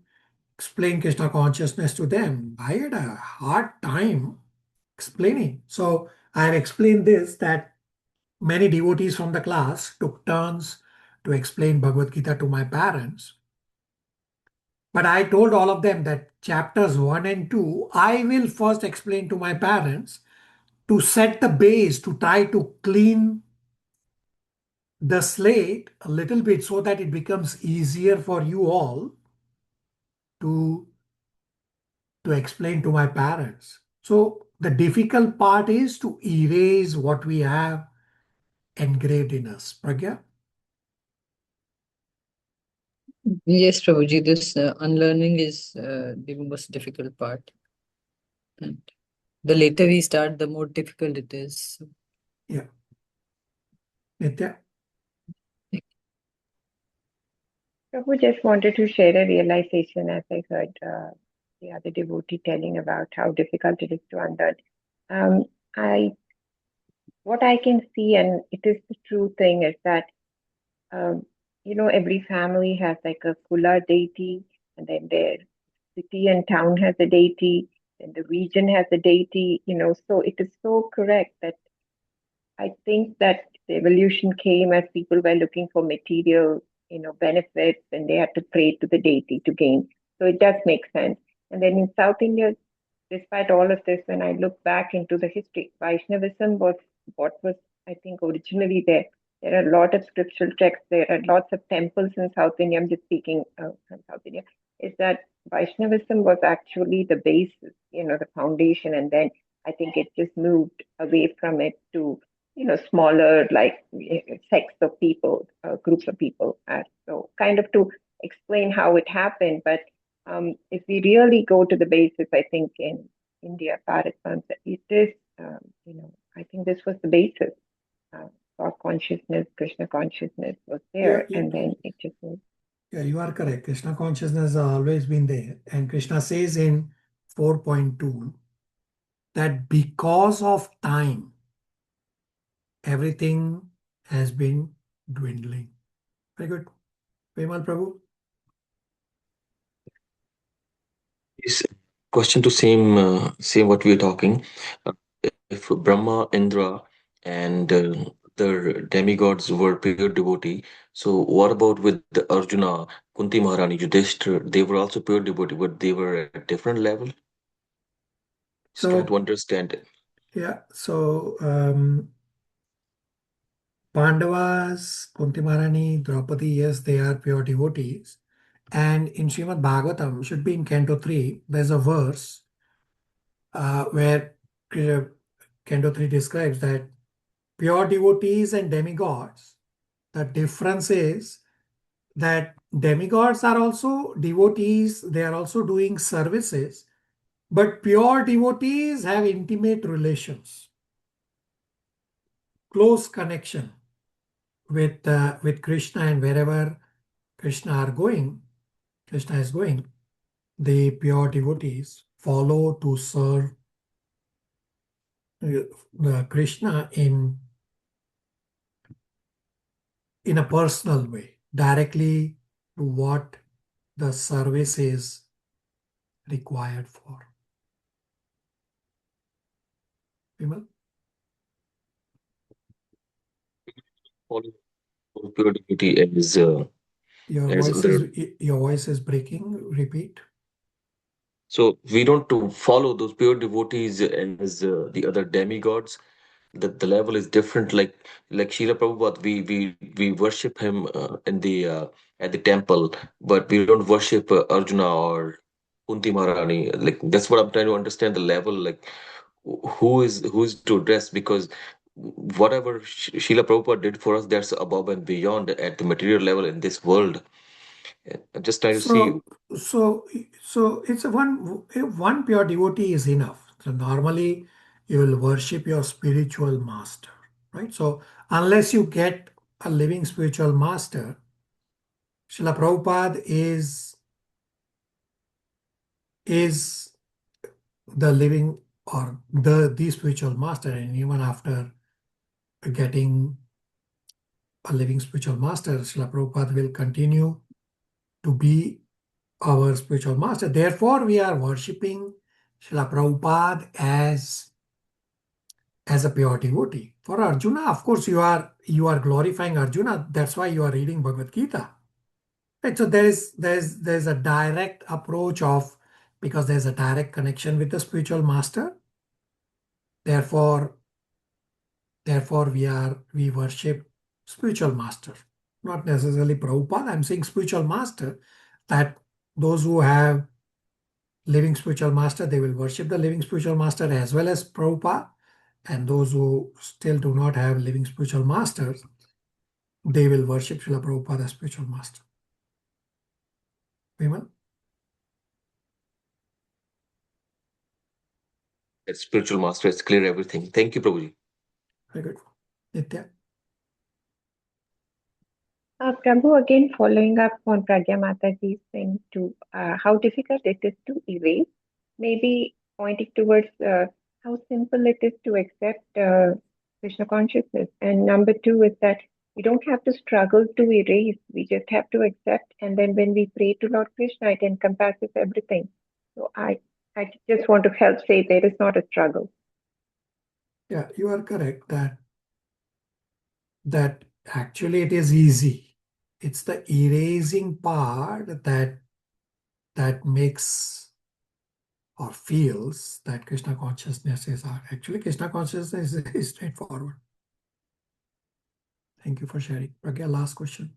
Speaker 1: explain Krishna consciousness to them, I had a hard time explaining. So I have explained this, that many devotees from the class took turns to explain Bhagavad Gita to my parents. But I told all of them that chapters 1 and 2, I will first explain to my parents to set the base, to try to clean the slate a little bit so that it becomes easier for you all to explain to my parents. So the difficult part is to erase what we have engraved in us. Pragya?
Speaker 4: Yes, Prabhuji, this unlearning is the most difficult part. And the later we start, the more difficult it is.
Speaker 1: Yeah. Nitya?
Speaker 3: Prabhu just wanted to share a realization as I heard the other devotee telling about how difficult it is to unlearn. Um, what I can see, and it is the true thing, is that every family has like a Kula deity, and then their city and town has a deity, and the region has a deity. So it is so correct that I think that the evolution came as people were looking for material, benefits, and they had to pray to the deity to gain. So it does make sense. And then in South India, despite all of this, when I look back into the history, Vaishnavism was what was, I think, originally there. There are a lot of scriptural texts. There are lots of temples in South India. I'm just speaking from South India. Is that Vaishnavism was actually the basis, the foundation, and then I think it just moved away from it to smaller like sects of people, groups of people. So kind of to explain how it happened, but if we really go to the basis, I think in India, Bharat Pancha, it is, I think this was the basis. God consciousness, Krishna consciousness was there,
Speaker 1: Yeah,
Speaker 3: and then it just moved.
Speaker 1: Yeah, you are correct. Krishna consciousness has always been there. And Krishna says in 4.2 that because of time, everything has been dwindling. Very good. Vimal Prabhu?
Speaker 6: Yes, question to same what we are talking. Uh, if Brahma, Indra, and the demigods were pure devotee, so what about with the Arjuna, Kunti Maharani, Yudhishthira? They were also pure devotee, but they were at different level. Just trying to
Speaker 1: So,
Speaker 6: understand it.
Speaker 1: yeah, so Pandavas, Kunti Maharani, Draupadi, yes, they are pure devotees. And in Srimad Bhagavatam, should be in Canto 3, there's a verse where Canto 3 describes that pure devotees and demigods, the difference is that demigods are also devotees, they are also doing services, but pure devotees have intimate relations, close connection with Krishna, and wherever Krishna is going, the pure devotees follow to serve Krishna in a personal way, directly to what the service is required for. Vimal?
Speaker 6: Follow pure devotee as the
Speaker 1: Your voice is breaking. Repeat.
Speaker 6: so we don't to follow those pure devotees as the other demigods. The level is different. Like Srila Prabhupada, we worship him in the at the temple, but we don't worship Arjuna or Kunti Maharani. Like that's what I'm trying to understand the level. Like who is to address, because whatever Srila Prabhupada did for us, that's above and beyond at the material level in this world. I'm just trying to see.
Speaker 1: So, so, so it's one pure devotee is enough. So normally you will worship your spiritual master, right? So unless you get a living spiritual master, Srila Prabhupada is the living or the spiritual master, and even after getting a living spiritual master, Srila Prabhupada will continue to be our spiritual master. Therefore, we are worshipping Srila Prabhupada as a pure devotee. For Arjuna, of course, you are glorifying Arjuna. That's why you are reading Bhagavad Gita. Right. So there's a direct approach of, because there's a direct connection with the spiritual master. Therefore we worship spiritual master, not necessarily Prabhupada. I'm saying spiritual master, that those who have living spiritual master, they will worship the living spiritual master as well as Prabhupada. And those who still do not have living spiritual masters, they will worship Srila Prabhupada as spiritual master. Vimal?
Speaker 6: That spiritual master has cleared everything. Thank you, Prabhuji.
Speaker 1: Very good. Nitya?
Speaker 3: Prabhu, again, following up on Pragya Mataji's thing to how difficult it is to erase, maybe pointing towards how simple it is to accept Krishna consciousness. And number two is that we don't have to struggle to erase, we just have to accept. And then when we pray to Lord Krishna, it encompasses everything. So I just want to help say there is not a struggle.
Speaker 1: Yeah, you are correct that actually it is easy. It's the erasing part that makes or feels that Krishna consciousness is hard. Actually, Krishna consciousness is straightforward. Thank you for sharing. Pragya, last question.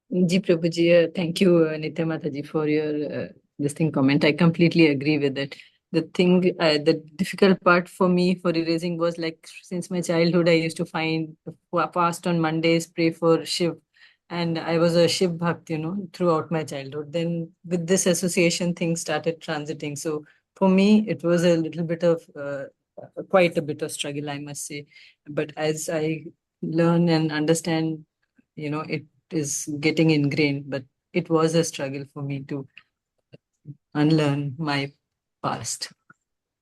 Speaker 4: Ji Prabhuji, thank you, Nitya Mataji, for your this thing comment. I completely agree with it. The difficult part for me for erasing was like since my childhood, I used to fast on Mondays, pray for Shiv, and I was a Shiv Bhakt, throughout my childhood. Then with this association, things started transiting. So for me, it was a little bit of quite a bit of struggle, I must say. But as I learn and understand, it is getting ingrained, but it was a struggle for me to unlearn my past.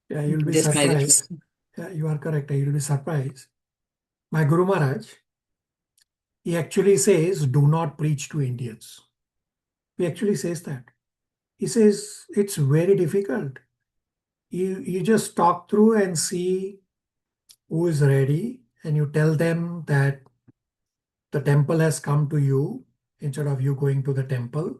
Speaker 1: Yeah, you'll be
Speaker 4: Just my
Speaker 1: surprised.
Speaker 4: reflection.
Speaker 1: Yeah, you are correct. You'll be surprised. My Guru Maharaj, he actually says, do not preach to Indians. He actually says that. He says it's very difficult. You just talk through and see who is ready, and you tell them that the temple has come to you instead of you going to the temple.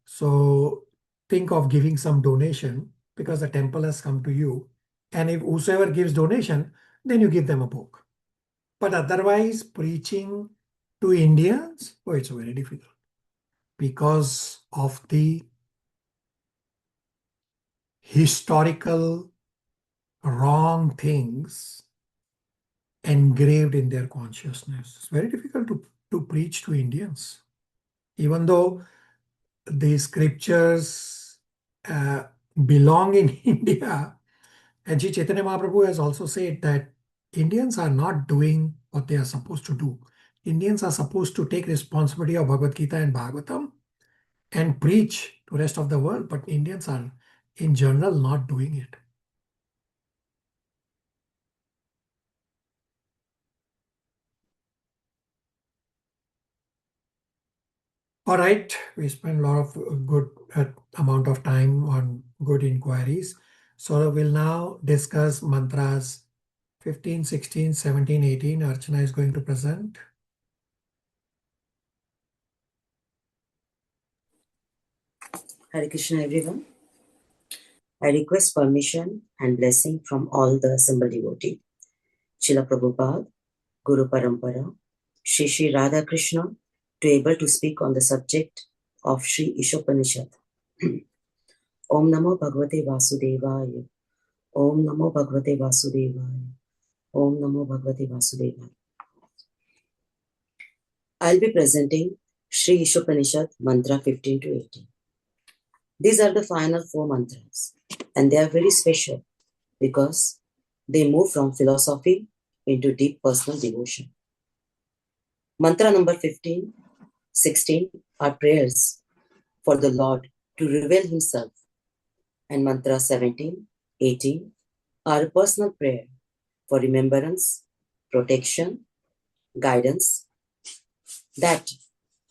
Speaker 1: So think of giving some donation because the temple has come to you. And if whosoever gives donation, then you give them a book. But otherwise, preaching to Indians, oh, it's very difficult because of the historical wrong things engraved in their consciousness. It's very difficult to preach to Indians. Even though the scriptures belong in India, and Sri Chaitanya Mahaprabhu has also said that Indians are not doing what they are supposed to do. Indians are supposed to take responsibility of Bhagavad Gita and Bhagavatam and preach to the rest of the world, but Indians are in general not doing it. All right, we spent a lot of good amount of time on good inquiries. So we'll now discuss mantras 15, 16, 17, 18. Archana is going to present.
Speaker 2: Hare Krishna, everyone. I request permission and blessing from all the assembled devotees. Srila Prabhupada, Guru Parampara, Sri Radha Krishna, to able to speak on the subject of Sri Isopanishad. Om Namo Bhagavate Vasudevaya. Om Namo Bhagavate Vasudevaya. Om Namo Bhagavate Vasudevaya. I'll be presenting Sri Isopanishad mantra 15 to 18. These are the final 4 mantras, and they are very special because they move from philosophy into deep personal devotion. Mantra number 15, 16 are prayers for the Lord to reveal Himself, and mantra 17, 18 are a personal prayer for remembrance, protection, guidance, that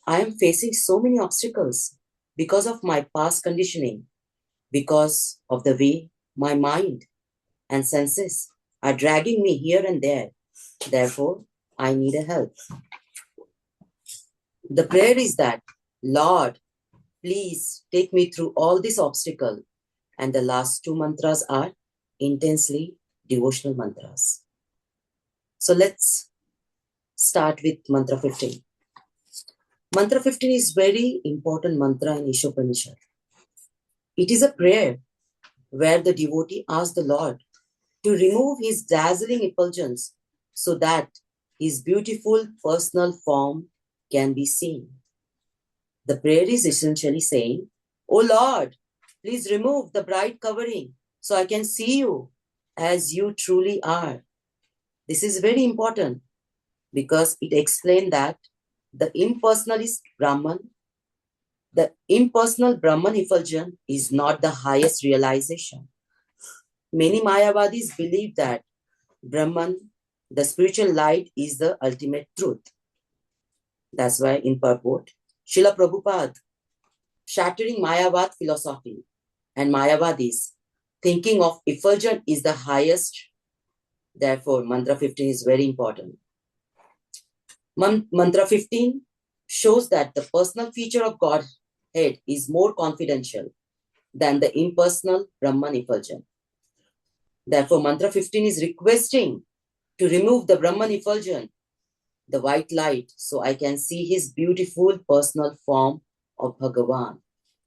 Speaker 2: I am facing so many obstacles because of my past conditioning, because of the way my mind and senses are dragging me here and there. Therefore, I need a help. The prayer is that, Lord, please take me through all these obstacles. And the last 2 mantras are intensely devotional mantras. So let's start with mantra 15. Mantra 15 is very important mantra in Isopanishad. It is a prayer where the devotee asks the Lord to remove his dazzling effulgence so that his beautiful personal form can be seen. The prayer is essentially saying, "Oh Lord, please remove the bright covering so I can see you as you truly are." This is very important because it explains that the impersonalist Brahman, the impersonal Brahman effulgence is not the highest realization. Many Mayavadis believe that Brahman, the spiritual light, is the ultimate truth. That's why in purport, Srila Prabhupada, shattering Mayavad philosophy and Mayavadis, thinking of effulgence is the highest. Therefore, Mantra 15 is very important. Mantra 15 shows that the personal feature of Godhead is more confidential than the impersonal Brahman effulgence. Therefore, Mantra 15 is requesting to remove the Brahman effulgence, the white light, so I can see his beautiful personal form of Bhagavan,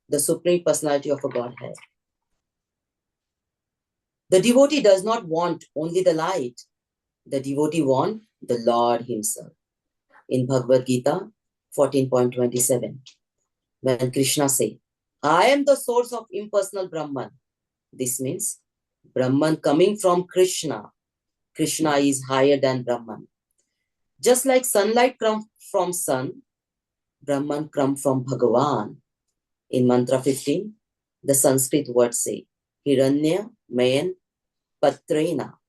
Speaker 2: the Supreme Personality of a Godhead. The devotee does not want only the light. The devotee wants the Lord himself. In Bhagavad Gita 14.27, when Krishna says, "I am the source of impersonal Brahman," this means Brahman coming from Krishna. Krishna is higher than Brahman. Just like sunlight comes from sun, Brahman comes from Bhagavan. In Mantra 15, the Sanskrit words say, Hiranya Mayan Patrena,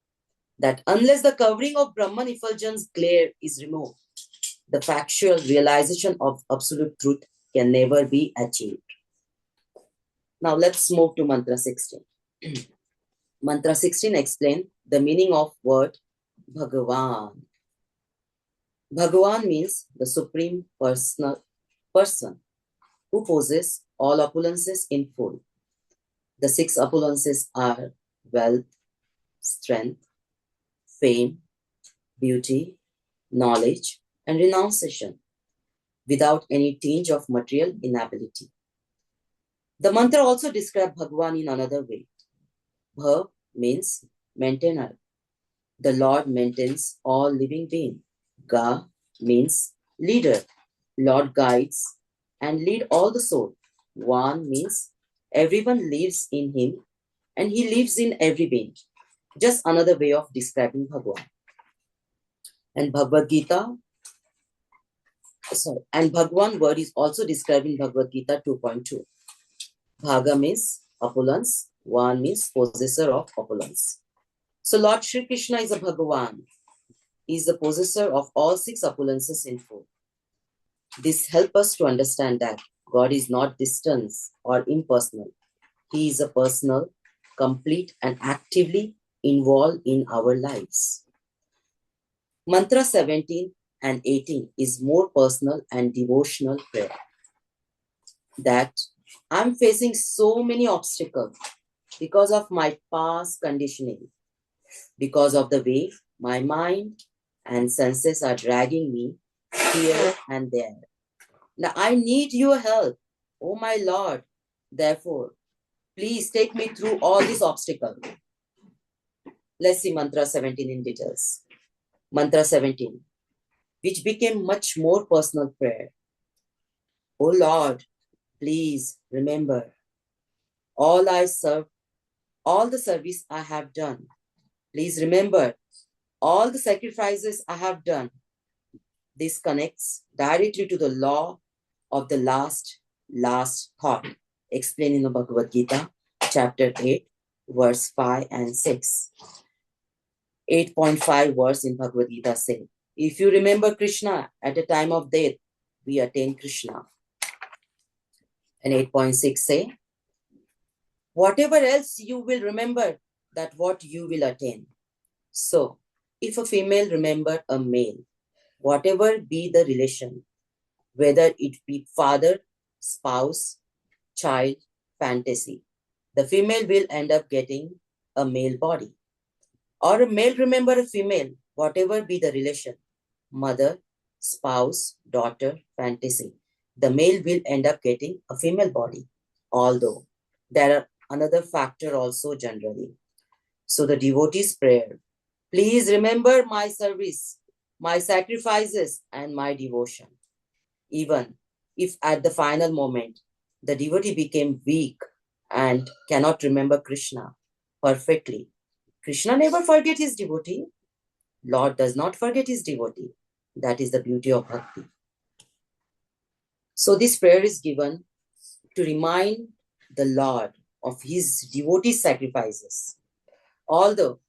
Speaker 2: that unless the covering of Brahman effulgence glare is removed, the factual realization of absolute truth can never be achieved. Now let's move to Mantra 16. Mantra 16 explains the meaning of word Bhagavan. Bhagavan means the supreme personal person who possesses all opulences in full. The 6 opulences are wealth, strength, fame, beauty, knowledge, and renunciation, without any tinge of material inability. The mantra also describes Bhagavan in another way. Bha means maintainer. The Lord maintains all living beings. Ga means leader. Lord guides and lead all the soul. One means everyone lives in him and he lives in every being. Just another way of describing Bhagavan. And Bhagavad Gita, and Bhagavan word is also described in Bhagavad Gita 2.2. Bhaga means opulence, one means possessor of opulence. So Lord Shri Krishna is a Bhagavan. He is the possessor of all 6 opulences in full. This helps us to understand that God is not distant or impersonal. He is a personal, complete, and actively involved in our lives. Mantra 17 and 18 is more personal and devotional prayer. That I'm facing so many obstacles because of my past conditioning, because of the way my mind and senses are dragging me here and there. Now I need your help, oh my Lord. Therefore, please take me through all these obstacles. Let's see Mantra 17 in details. Mantra 17, which became much more personal prayer. Oh Lord, please remember all I serve, all the service I have done. Please remember all the sacrifices I have done. This connects directly to the law of the last thought, explained in the Bhagavad Gita, chapter 8, verse 5 and 6. 8.5 verse in Bhagavad Gita say, if you remember Krishna at the time of death, we attain Krishna. And 8.6 say, whatever else you will remember, that what you will attain. So, if a female remember a male, whatever be the relation, whether it be father, spouse, child, fantasy, the female will end up getting a male body. Or a male remember a female, whatever be the relation, mother, spouse, daughter, fantasy, the male will end up getting a female body. Although there are another factor also generally. So the devotee's prayer, please remember my service, my sacrifices, and my devotion. Even if at the final moment the devotee became weak and cannot remember Krishna perfectly. Krishna never forget his devotee. Lord does not forget his devotee. That is the beauty of bhakti. So this prayer is given to remind the Lord of his devotee sacrifices. Although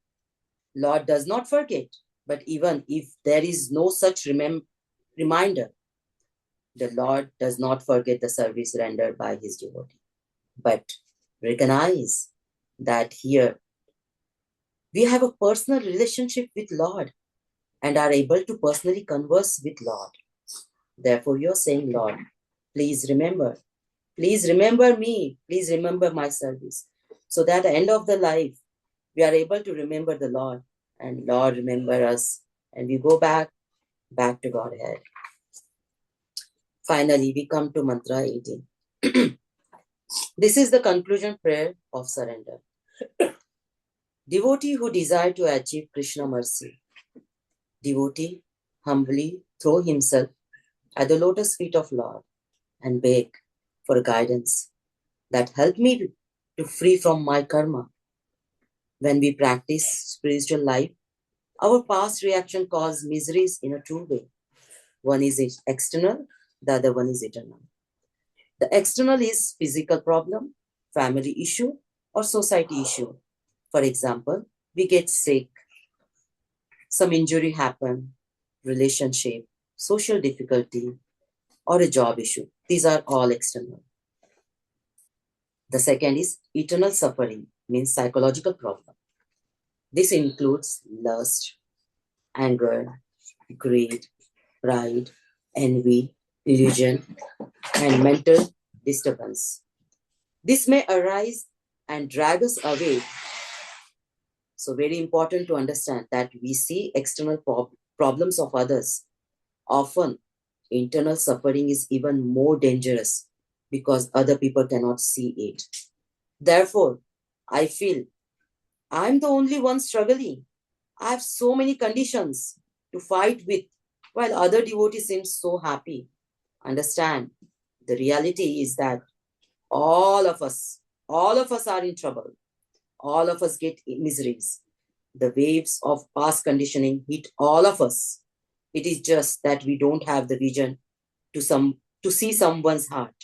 Speaker 2: Lord does not forget, but even if there is no such reminder, the Lord does not forget the service rendered by his devotee. But recognize that here we have a personal relationship with Lord and are able to personally converse with Lord. Therefore, you're saying, Lord, please remember me, please remember my service. So that at the end of the life, we are able to remember the Lord and Lord remember us and we go back to Godhead. Finally, we come to mantra 18. This is the conclusion prayer of surrender. Devotee who desire to achieve Krishna mercy. Devotee humbly throw himself at the lotus feet of Lord and beg for guidance that help me to free from my karma. When we practice spiritual life, our past reaction cause miseries in a two way. One is external, the other one is eternal. The external is physical problem, family issue, or society issue. For example, we get sick, some injury happen, relationship, social difficulty, or a job issue. These are all external. The second is eternal suffering, means psychological problem. This includes lust, anger, greed, pride, envy, illusion, and mental disturbance. This may arise and drag us away. So very important to understand that we see external problems of others. Often, internal suffering is even more dangerous because other people cannot see it. Therefore, I feel I'm the only one struggling. I have so many conditions to fight with, while other devotees seem so happy. Understand, the reality is that all of us are in trouble. All of us get miseries. The waves of past conditioning hit all of us. It is just that we don't have the vision to see someone's heart.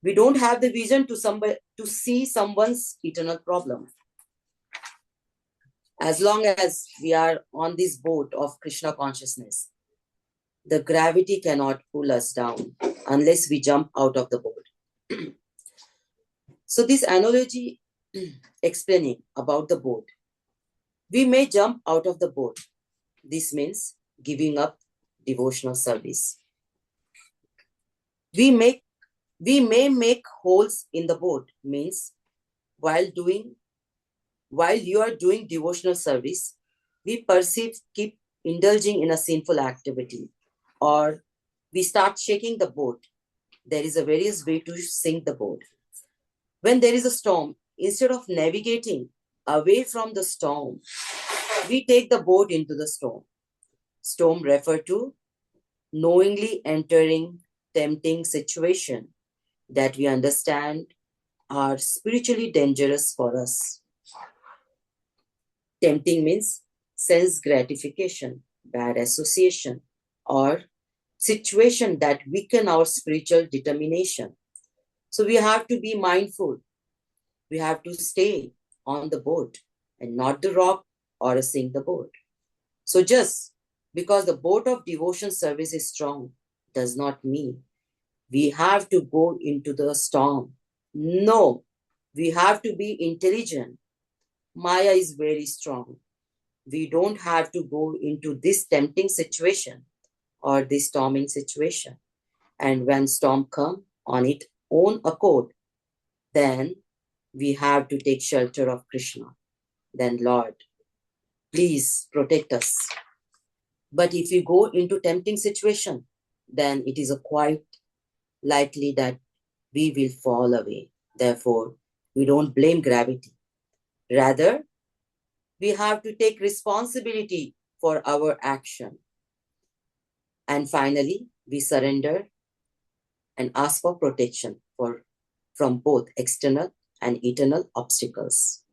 Speaker 2: We don't have the vision to see someone's eternal problem. As long as we are on this boat of Krishna consciousness, the gravity cannot pull us down unless we jump out of the boat. So this analogy explaining about the boat. We may jump out of the boat. This means giving up devotional service. We may make holes in the boat, means while you are doing devotional service, we keep indulging in a sinful activity, or we start shaking the boat. There is a various way to sink the boat. When there is a storm, instead of navigating away from the storm, we take the boat into the storm. Storm refer to knowingly entering tempting situation that we understand are spiritually dangerous for us. Tempting means sense gratification, bad association, or situation that weaken our spiritual determination. So we have to be mindful. We have to stay on the boat and not the rock or sink the boat. So just because the boat of devotion service is strong does not mean we have to go into the storm. No, we have to be intelligent. Maya is very strong. We don't have to go into this tempting situation or this storming situation. And when storm comes on its own accord, then we have to take shelter of Krishna. Then Lord, please protect us. But if we go into tempting situation, then it is quite likely that we will fall away. Therefore, we don't blame gravity. Rather, we have to take responsibility for our action. And finally, we surrender and ask for protection from both external and eternal obstacles.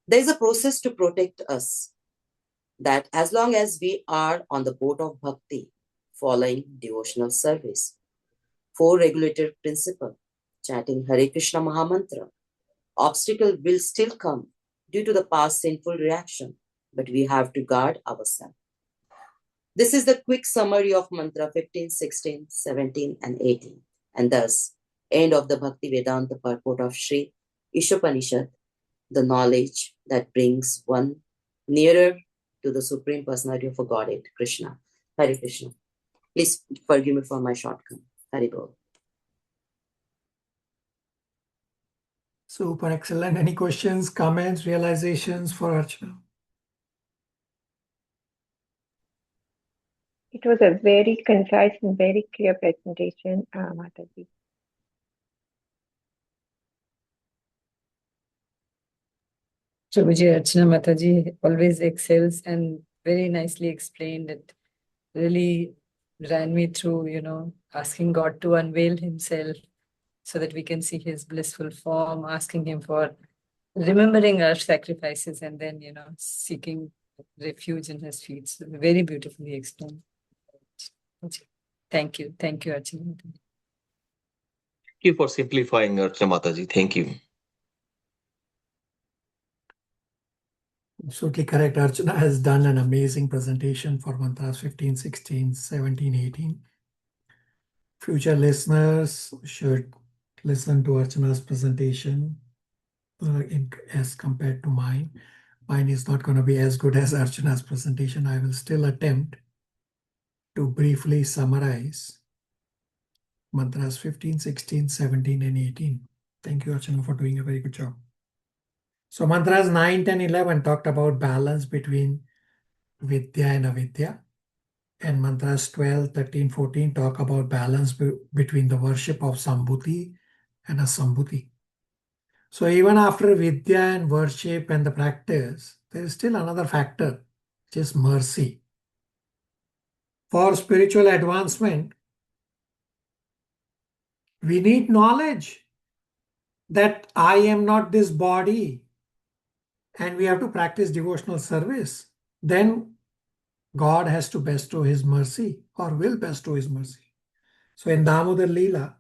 Speaker 2: There is a process to protect us, that as long as we are on the boat of bhakti, following devotional service, 4 regulated principle, chanting Hare Krishna Mahamantra, obstacle will still come due to the past sinful reaction, but we have to guard ourselves. This is the quick summary of mantra 15, 16, 17, and 18, and thus end of the Bhakti Vedanta purport of Sri Isopanishad, the knowledge that brings one nearer to the Supreme Personality of a Godhead, Krishna. Hare Krishna. Please forgive me for my shortcoming. Hare Bol.
Speaker 1: Super excellent. Any questions, comments, realizations for Archana?
Speaker 3: It was a very concise and very clear presentation, Mataji.
Speaker 4: Prabhuji, Archana Mataji always excels and very nicely explained it. Really ran me through, asking God to unveil himself so that we can see his blissful form, asking him for remembering our sacrifices and then, seeking refuge in his feet. So very beautifully explained. Thank you. Thank you, Archana.
Speaker 6: Thank you for simplifying, Archana Mataji. Thank you.
Speaker 1: Absolutely correct. Archana has done an amazing presentation for mantras 15, 16, 17, 18. Future listeners should listen to Archana's presentation as compared to mine. Mine is not going to be as good as Archana's presentation. I will still attempt to briefly summarize mantras 15, 16, 17, and 18. Thank you, Archana, for doing a very good job. So mantras 9, 10, 11 talked about balance between vidya and avidya. And mantras 12, 13, 14 talk about balance between the worship of Sambhuti and Asambhuti. So even after vidya and worship and the practice, there is still another factor, which is mercy. For spiritual advancement, we need knowledge that I am not this body, and we have to practice devotional service. Then God has to bestow his mercy, or will bestow his mercy. So in Damodar Leela,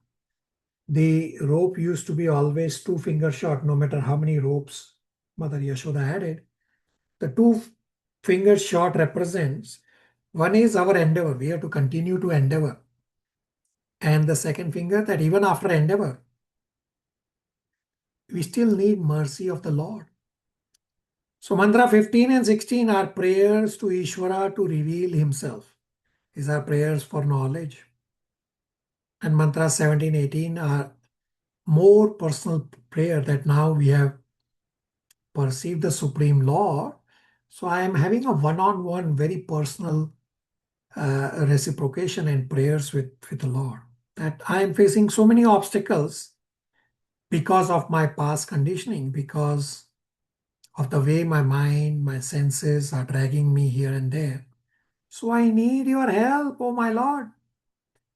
Speaker 1: the rope used to be always 2 finger short, no matter how many ropes Mother Yashoda added. The 2 finger short represents, one is our endeavor, we have to continue to endeavor. And the second finger, that even after endeavor, we still need mercy of the Lord. So mantra 15 and 16 are prayers to Ishvara to reveal himself. These are prayers for knowledge. And mantra 17, 18 are more personal prayer that now we have perceived the Supreme Lord. So I am having a one-on-one, very personal reciprocation and prayers with the Lord. That I am facing so many obstacles because of my past conditioning, because of the way my mind, my senses are dragging me here and there. So I need your help, oh my Lord.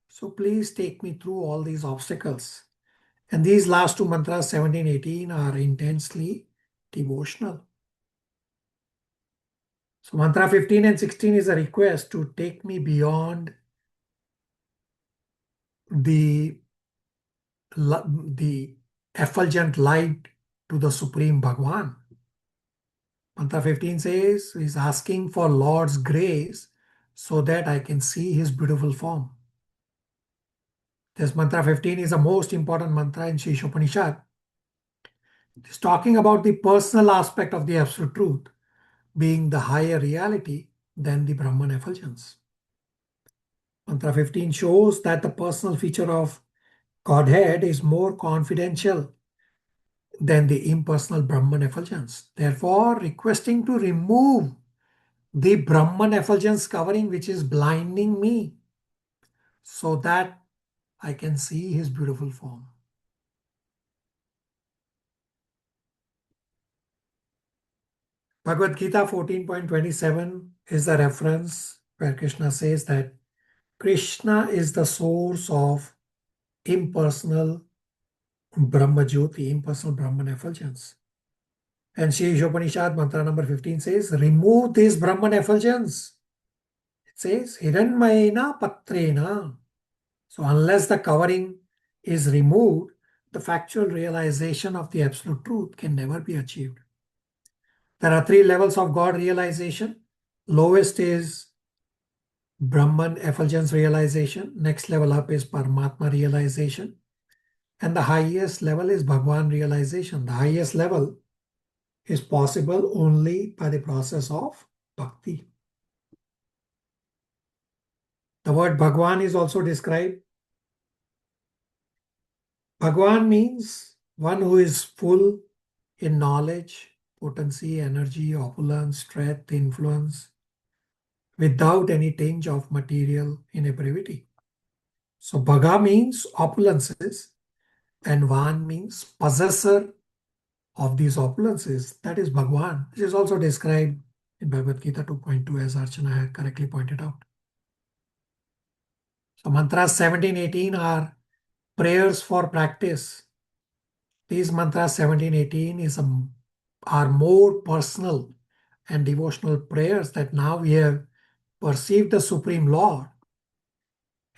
Speaker 1: So please take me through all these obstacles. And these last 2 mantras, 17, 18, are intensely devotional. So mantra 15 and 16 is a request to take me beyond the effulgent light to the Supreme Bhagwan. Mantra 15 says, he's asking for Lord's grace so that I can see his beautiful form. This mantra 15 is the most important mantra in Sri Isopanishad. It's talking about the personal aspect of the Absolute Truth being the higher reality than the Brahman effulgence. Mantra 15 shows that the personal feature of Godhead is more confidential than the impersonal Brahman effulgence. Therefore, requesting to remove the Brahman effulgence covering which is blinding me so that I can see his beautiful form. Bhagavad Gita 14.27 is the reference where Krishna says that Krishna is the source of impersonal Brahma Jyoti, impersonal Brahman effulgence. And Sri Isopanishad mantra number 15 says, remove this Brahman effulgence. It says, Hiranmayena Patrena. So unless the covering is removed, the factual realization of the absolute truth can never be achieved. There are 3 levels of God realization. Lowest is Brahman effulgence realization. Next level up is Paramatma realization. And the highest level is Bhagwan realization. The highest level is possible only by the process of bhakti. The word Bhagwan is also described. Bhagwan means one who is full in knowledge, potency, energy, opulence, strength, influence, without any tinge of material inebriety. So Bhaga means opulences, and Van means possessor of these opulences. That is Bhagwan, which is also described in Bhagavad Gita 2.2 as Archana had correctly pointed out. So mantras 17-18 are prayers for practice. These mantras 17-18 are more personal and devotional prayers that now we have perceived the Supreme Lord.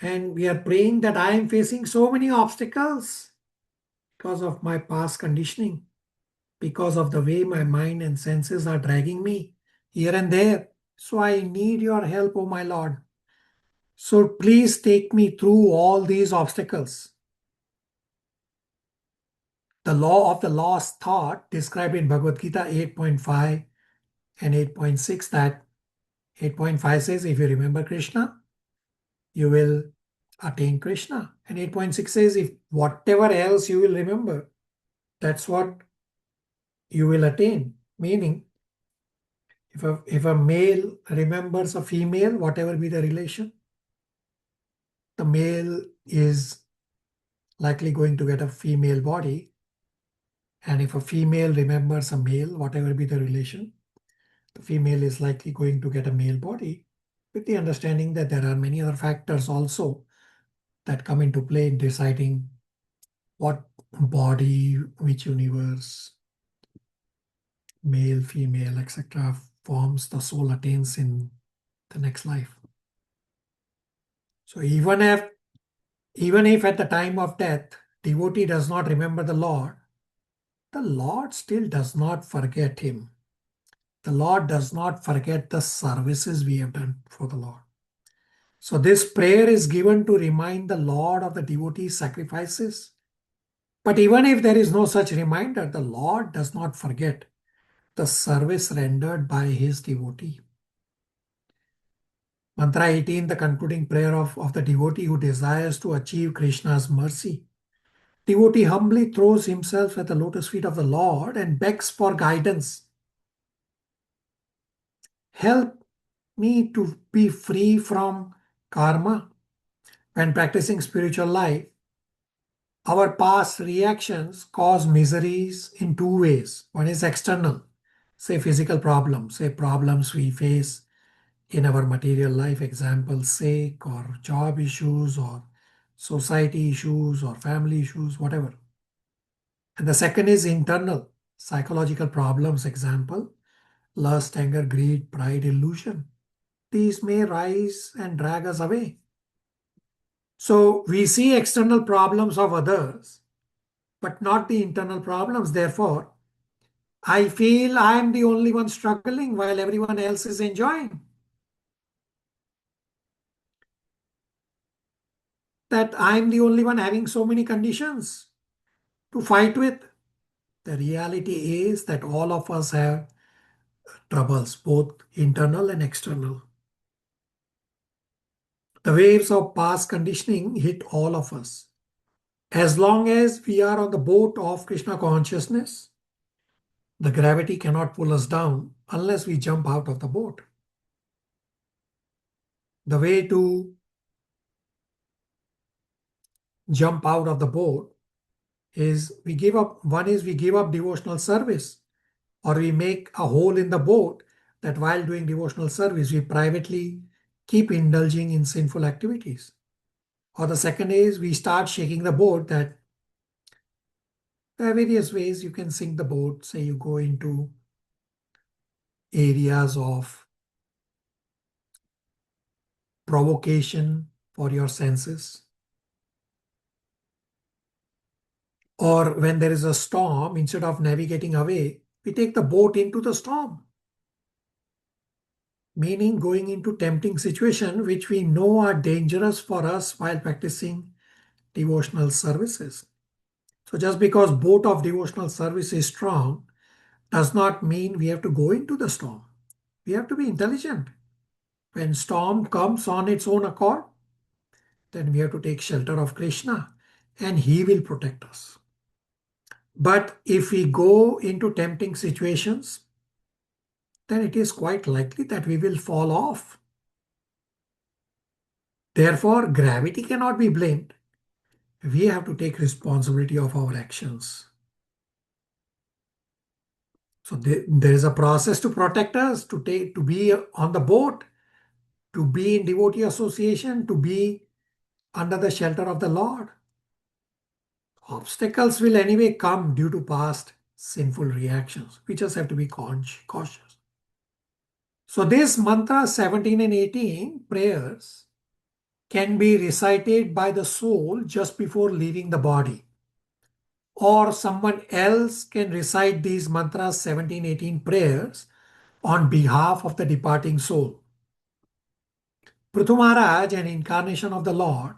Speaker 1: And we are praying that I am facing so many obstacles because of my past conditioning, because of the way my mind and senses are dragging me here and there. So I need your help, O my Lord. So please take me through all these obstacles. The law of the lost thought described in Bhagavad Gita 8.5 and 8.6, that 8.5 says, if you remember Krishna, you will attain Krishna. And 8.6 says, if whatever else you will remember, that's what you will attain. Meaning, if a male remembers a female, whatever be the relation, the male is likely going to get a female body. And if a female remembers a male, whatever be the relation, the female is likely going to get a male body, with the understanding that there are many other factors also that come into play in deciding what body, which universe, male, female, etc., forms the soul attains in the next life. So even if at the time of death, devotee does not remember the Lord still does not forget him. The Lord does not forget the services we have done for the Lord. So this prayer is given to remind the Lord of the devotee's sacrifices. But even if there is no such reminder, the Lord does not forget the service rendered by his devotee. Mantra 18, the concluding prayer of the devotee who desires to achieve Krishna's mercy. Devotee humbly throws himself at the lotus feet of the Lord and begs for guidance. Help me to be free from karma. When practicing spiritual life, our past reactions cause miseries in 2 ways. One is external, say physical problems, say problems we face in our material life, example, sick or job issues or society issues or family issues, whatever. And the second is internal, psychological problems, example, lust, anger, greed, pride, illusion. These may rise and drag us away. So we see external problems of others, but not the internal problems. Therefore, I feel I am the only one struggling while everyone else is enjoying. That I am the only one having so many conditions to fight with. The reality is that all of us have troubles, both internal and external. The waves of past conditioning hit all of us. As long as we are on the boat of Krishna consciousness, the gravity cannot pull us down unless we jump out of the boat. The way to jump out of the boat is we give up. One is we give up devotional service, or we make a hole in the boat that while doing devotional service, we privately keep indulging in sinful activities. Or the second is we start shaking the boat. That there are various ways you can sink the boat. Say you go into areas of provocation for your senses. Or when there is a storm, instead of navigating away, we take the boat into the storm. Meaning going into tempting situations which we know are dangerous for us while practicing devotional services. So just because boat of devotional service is strong does not mean we have to go into the storm. We have to be intelligent. When storm comes on its own accord, then we have to take shelter of Krishna and he will protect us. But if we go into tempting situations, then it is quite likely that we will fall off. Therefore, gravity cannot be blamed. We have to take responsibility of our actions. So there is a process to protect us, to be on the boat, to be in devotee association, to be under the shelter of the Lord. Obstacles will anyway come due to past sinful reactions. We just have to be cautious. So this mantra 17 and 18 prayers can be recited by the soul just before leaving the body. Or someone else can recite these mantras 17, 18 prayers on behalf of the departing soul. Prithu Maharaj, an incarnation of the Lord,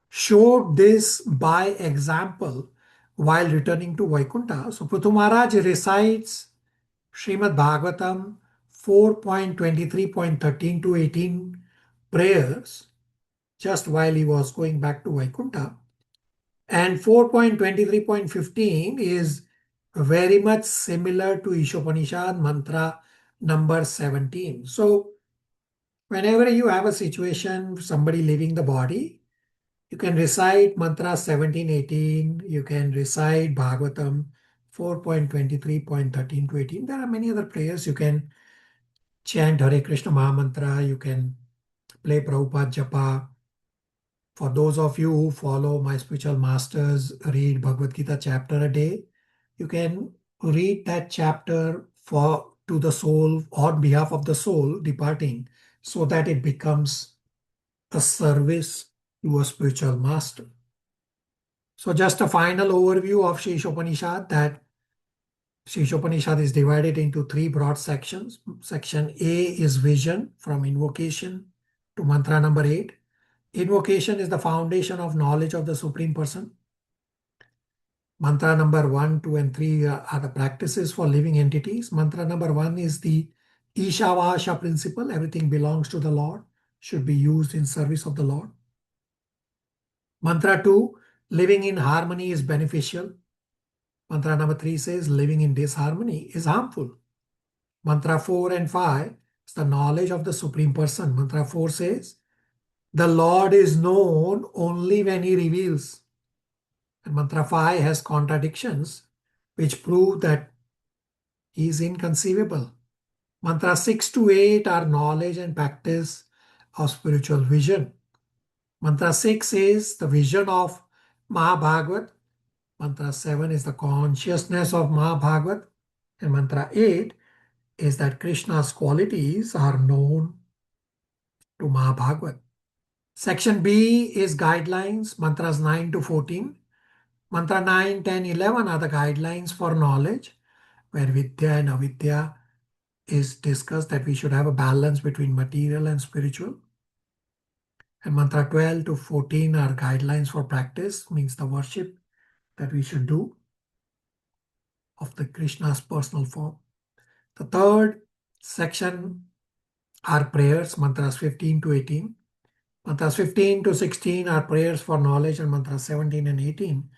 Speaker 1: showed this by example while returning to Vaikuntha. So Prithu Maharaj recites Srimad Bhagavatam 4.23.13 to 18 prayers just while he was going back to Vaikuntha. And 4.23.15 is very much similar to Isopanishad mantra number 17. So whenever you have a situation, somebody leaving the body, you can recite mantra 17, 18. You can recite Bhagavatam 4.23.13 to 18. There are many other prayers. You can chant Hare Krishna Mahamantra. You can play Prabhupada Japa. For those of you who follow my spiritual masters, read Bhagavad Gita chapter a day. You can read that chapter to the soul on behalf of the soul departing, so that it becomes a service to a spiritual master. So just a final overview of Sri Isopanishad, that Sri Isopanishad is divided into three broad sections. Section A is vision, from invocation to mantra number 8. Invocation is the foundation of knowledge of the Supreme Person. Mantra number 1, 2, and 3 are the practices for living entities. Mantra number 1 is the Ishavasha principle. Everything belongs to the Lord, should be used in service of the Lord. Mantra 2, living in harmony is beneficial. Mantra number 3 says living in disharmony is harmful. Mantra 4 and 5 is the knowledge of the Supreme Person. Mantra 4 says the Lord is known only when he reveals. And mantra 5 has contradictions which prove that he is inconceivable. Mantra 6 to 8 are knowledge and practice of spiritual vision. Mantra 6 is the vision of Mahabhagavat. Mantra 7 is the consciousness of Mahabhagavat. And mantra 8 is that Krishna's qualities are known to Mahabhagavat. Section B is guidelines, mantras 9 to 14. Mantra 9, 10, 11 are the guidelines for knowledge, where Vidya and Avidya is discussed, that we should have a balance between material and spiritual. And mantra 12 to 14 are guidelines for practice, means the worship that we should do of the Krishna's personal form. The third section are prayers, mantras 15 to 18. Mantras 15 to 16 are prayers for knowledge, and mantras 17 and 18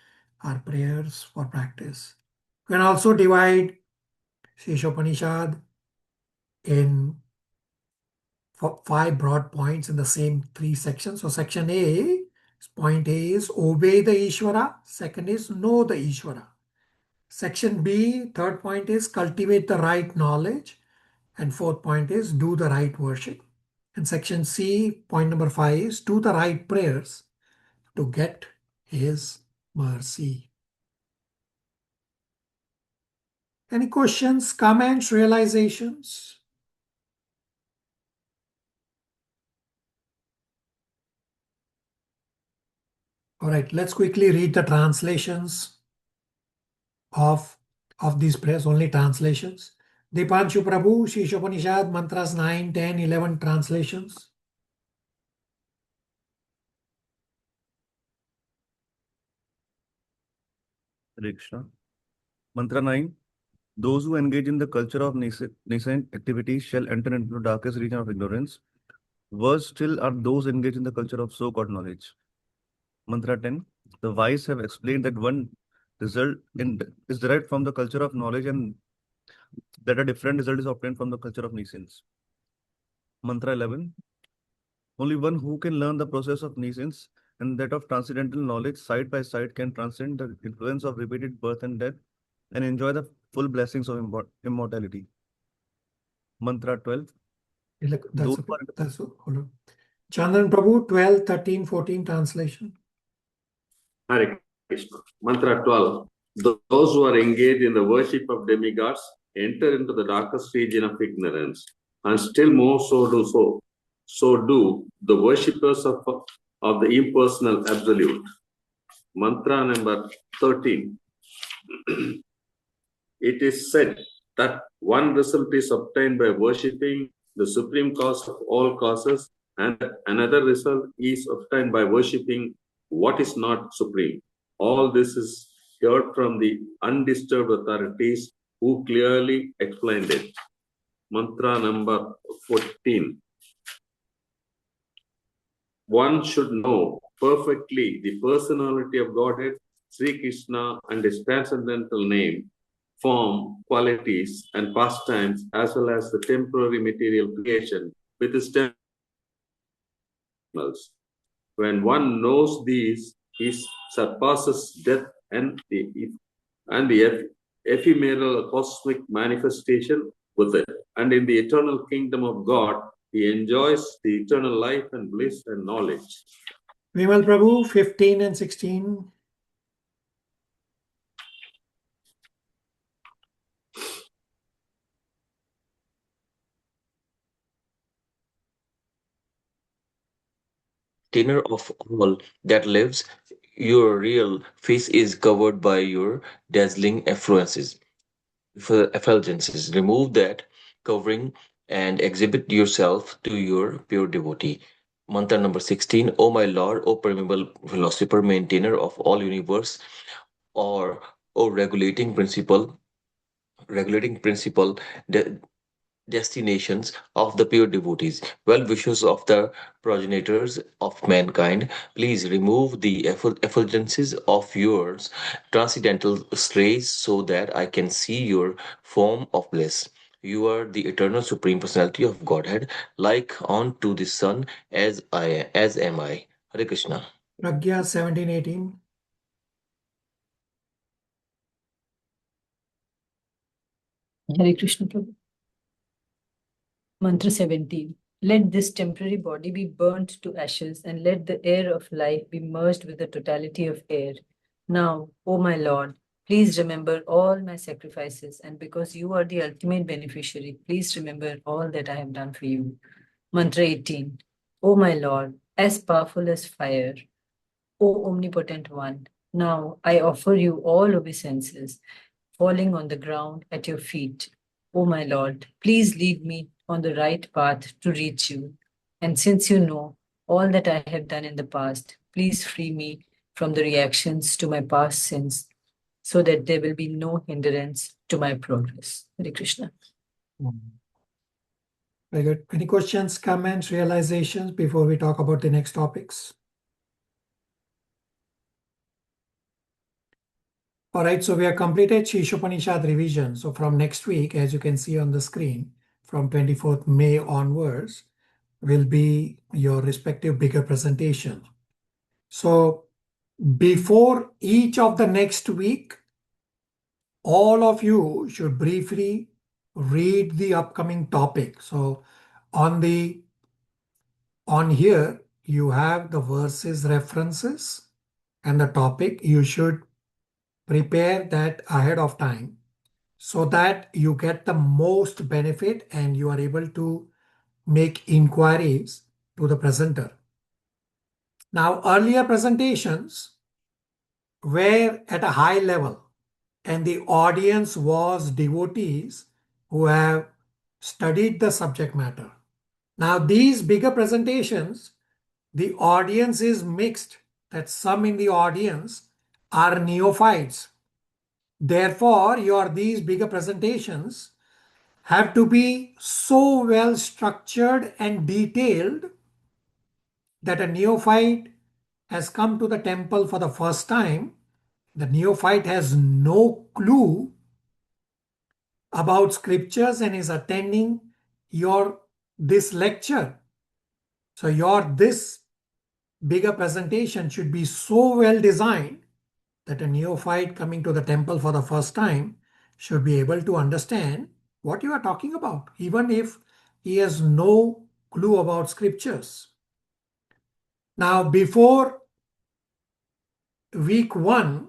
Speaker 1: are prayers for practice. We can also divide Sri Isopanishad in 5 broad points in the same 3 sections. So section A, point A is obey the Ishvara. Second is know the Ishvara. Section B, third point is cultivate the right knowledge. And fourth point is do the right worship. And section C, point number 5 is do the right prayers. to get his mercy. Any questions, comments, realizations? All right, let's quickly read the translations of these prayers, only translations. Dipanshu Prabhu, Sri Isopanishad, Mantras 9, 10, 11 translations.
Speaker 7: Hare Krishna. Mantra 9. Those who engage in the culture of nascent activities shall enter into the darkest region of ignorance. Worse still are those engaged in the culture of so-called knowledge. Mantra 10. The wise have explained that one result is derived from the culture of knowledge and that a different result is obtained from the culture of nescience. Mantra 11. Only one who can learn the process of nescience and that of transcendental knowledge side by side can transcend the influence of repeated birth and death and enjoy the full blessings of immortality. Mantra 12.
Speaker 1: Look,
Speaker 7: Those
Speaker 1: hold on. Chandran Prabhu, 12, 13, 14 translation.
Speaker 8: Hare Krishna. Mantra 12. Those who are engaged in the worship of demigods enter into the darkest region of ignorance, and still more so do the worshippers of the impersonal absolute. Mantra number 13. It is said that one result is obtained by worshipping the supreme cause of all causes, and another result is obtained by worshipping what is not supreme. All this is heard from the undisturbed authorities who clearly explained it. Mantra number 14. One should know perfectly the personality of Godhead, Sri Krishna, and his transcendental name, form, qualities, and pastimes, as well as the temporary material creation with its temples. When one knows these, he surpasses death and the ephemeral cosmic manifestation with it. And in the eternal kingdom of God, he enjoys the eternal life and bliss and knowledge.
Speaker 1: Vimal Prabhu, 15 and 16.
Speaker 6: Dinner of all that lives, your real face is covered by your dazzling effulgences. Remove that covering and exhibit yourself to your pure devotee. Mantra number 16. O my Lord, O permeable philosopher, maintainer of all universe, or O regulating principle, destinations of the pure devotees, well wishers of the progenitors of mankind, please remove the effulgences of yours transcendental rays so that I can see your form of bliss. You are the eternal supreme personality of Godhead, like unto the sun as am I. Hare Krishna.
Speaker 1: Pragya, 17, 18.
Speaker 4: Hare Krishna Prabhu. Mantra 17. Let this temporary body be burnt to ashes, and let the air of life be merged with the totality of air. Now, O my Lord, please remember all my sacrifices, and because you are the ultimate beneficiary, please remember all that I have done for you. Mantra 18. O my Lord, as powerful as fire, O omnipotent one, now I offer you all obeisances, falling on the ground at your feet. O my Lord, please lead me on the right path to reach you. And since you know all that I have done in the past, please free me from the reactions to my past sins so that there will be no hindrance to my progress. Hare Krishna.
Speaker 1: Very good. Any questions, comments, realizations before we talk about the next topics? All right, so we have completed Sri Isopanishad revision. So from next week, as you can see on the screen, from 24th May onwards, will be your respective bigger presentation. So before each of the next week, all of you should briefly read the upcoming topic. So on here, you have the verses references and the topic. You should prepare that ahead of time so that you get the most benefit and you are able to make inquiries to the presenter. Now, earlier presentations were at a high level and the audience was devotees who have studied the subject matter. Now, these bigger presentations, the audience is mixed, that some in the audience are neophytes. Therefore, these bigger presentations have to be so well structured and detailed that a neophyte has come to the temple for the first time. The neophyte has no clue about scriptures and is attending this lecture. So this bigger presentation should be so well designed that a neophyte coming to the temple for the first time should be able to understand what you are talking about, even if he has no clue about scriptures. Now, before week 1,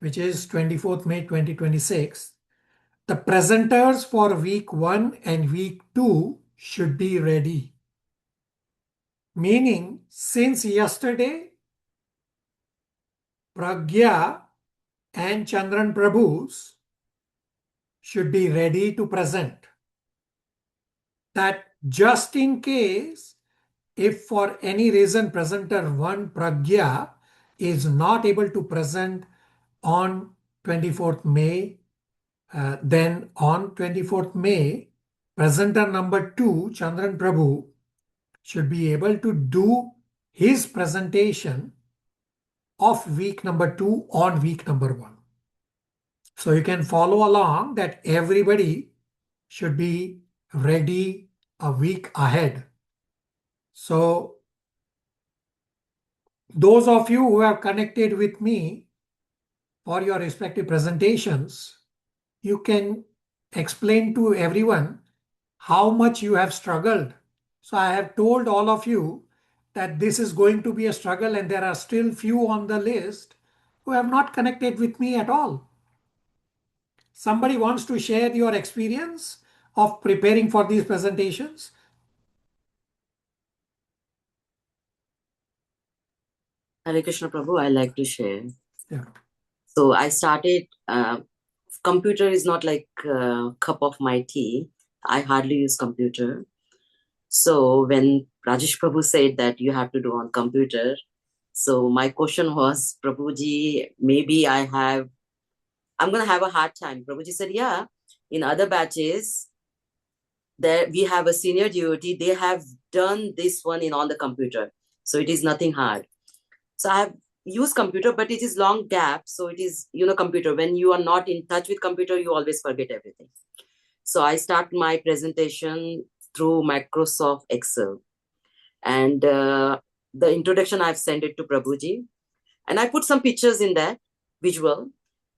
Speaker 1: which is 24th May 2026, the presenters for week 1 and week 2 should be ready. Meaning, since yesterday, Pragya and Chandran Prabhus should be ready to present. That just in case, if for any reason presenter 1 Pragya is not able to present on 24th May, then on 24th May, presenter number 2, Chandran Prabhu, should be able to do his presentation of week number 2 on week number 1. So you can follow along that everybody should be ready a week ahead. So those of you who have connected with me for your respective presentations, you can explain to everyone how much you have struggled. So I have told all of you that this is going to be a struggle and there are still few on the list who have not connected with me at all. Somebody wants to share your experience of preparing for these presentations?
Speaker 2: Hare Krishna Prabhu, I like to share.
Speaker 1: Yeah.
Speaker 2: So I started, computer is not like a cup of my tea. I hardly use computer. So when Rajesh Prabhu said that you have to do on computer, so my question was, Prabhuji, maybe I'm going to have a hard time. Prabhuji said, yeah, in other batches, there we have a senior devotee, they have done this one on the computer. So it is nothing hard. So I have used computer, but it is long gap. So it is, computer. When you are not in touch with computer, you always forget everything. So I start my presentation through Microsoft Excel. And the introduction, I've sent it to Prabhuji. And I put some pictures in that, visual.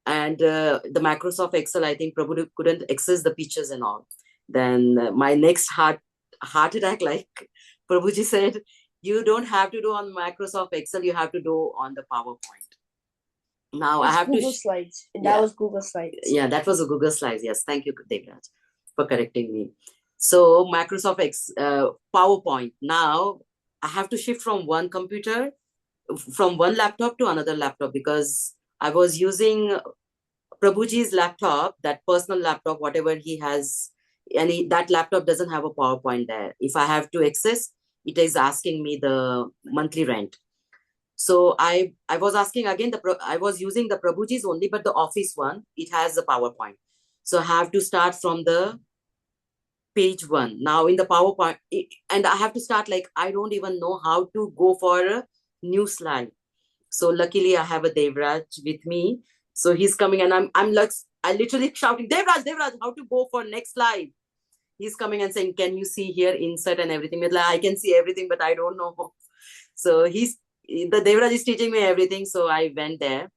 Speaker 2: And the Microsoft Excel, I think Prabhu couldn't access the pictures and all. Then my next heart attack, like Prabhuji said, you don't have to do on Microsoft Excel, you have to do on the PowerPoint. Now
Speaker 9: It's
Speaker 2: I have
Speaker 9: Google
Speaker 2: to...
Speaker 9: Slides. That was Google Slides.
Speaker 2: Yeah, that was a Google Slides. Yes, thank you, Devraj, for correcting me. So Microsoft PowerPoint. Now I have to shift from one laptop to another laptop because I was using Prabhuji's laptop, that personal laptop, whatever he has, and that laptop doesn't have a PowerPoint there. If I have to access, it is asking me the monthly rent. So I was asking again, I was using the Prabhuji's only, but the office one, it has a PowerPoint. So I have to start from the page 1. Now in the PowerPoint, and I have to start I don't even know how to go for a new slide. So luckily I have a Devraj with me. So he's coming and I'm literally shouting, Devraj, how to go for next slide. He's coming and saying, can you see here, insert and everything? I can see everything, but I don't know. So the Devraj is teaching me everything. So I went there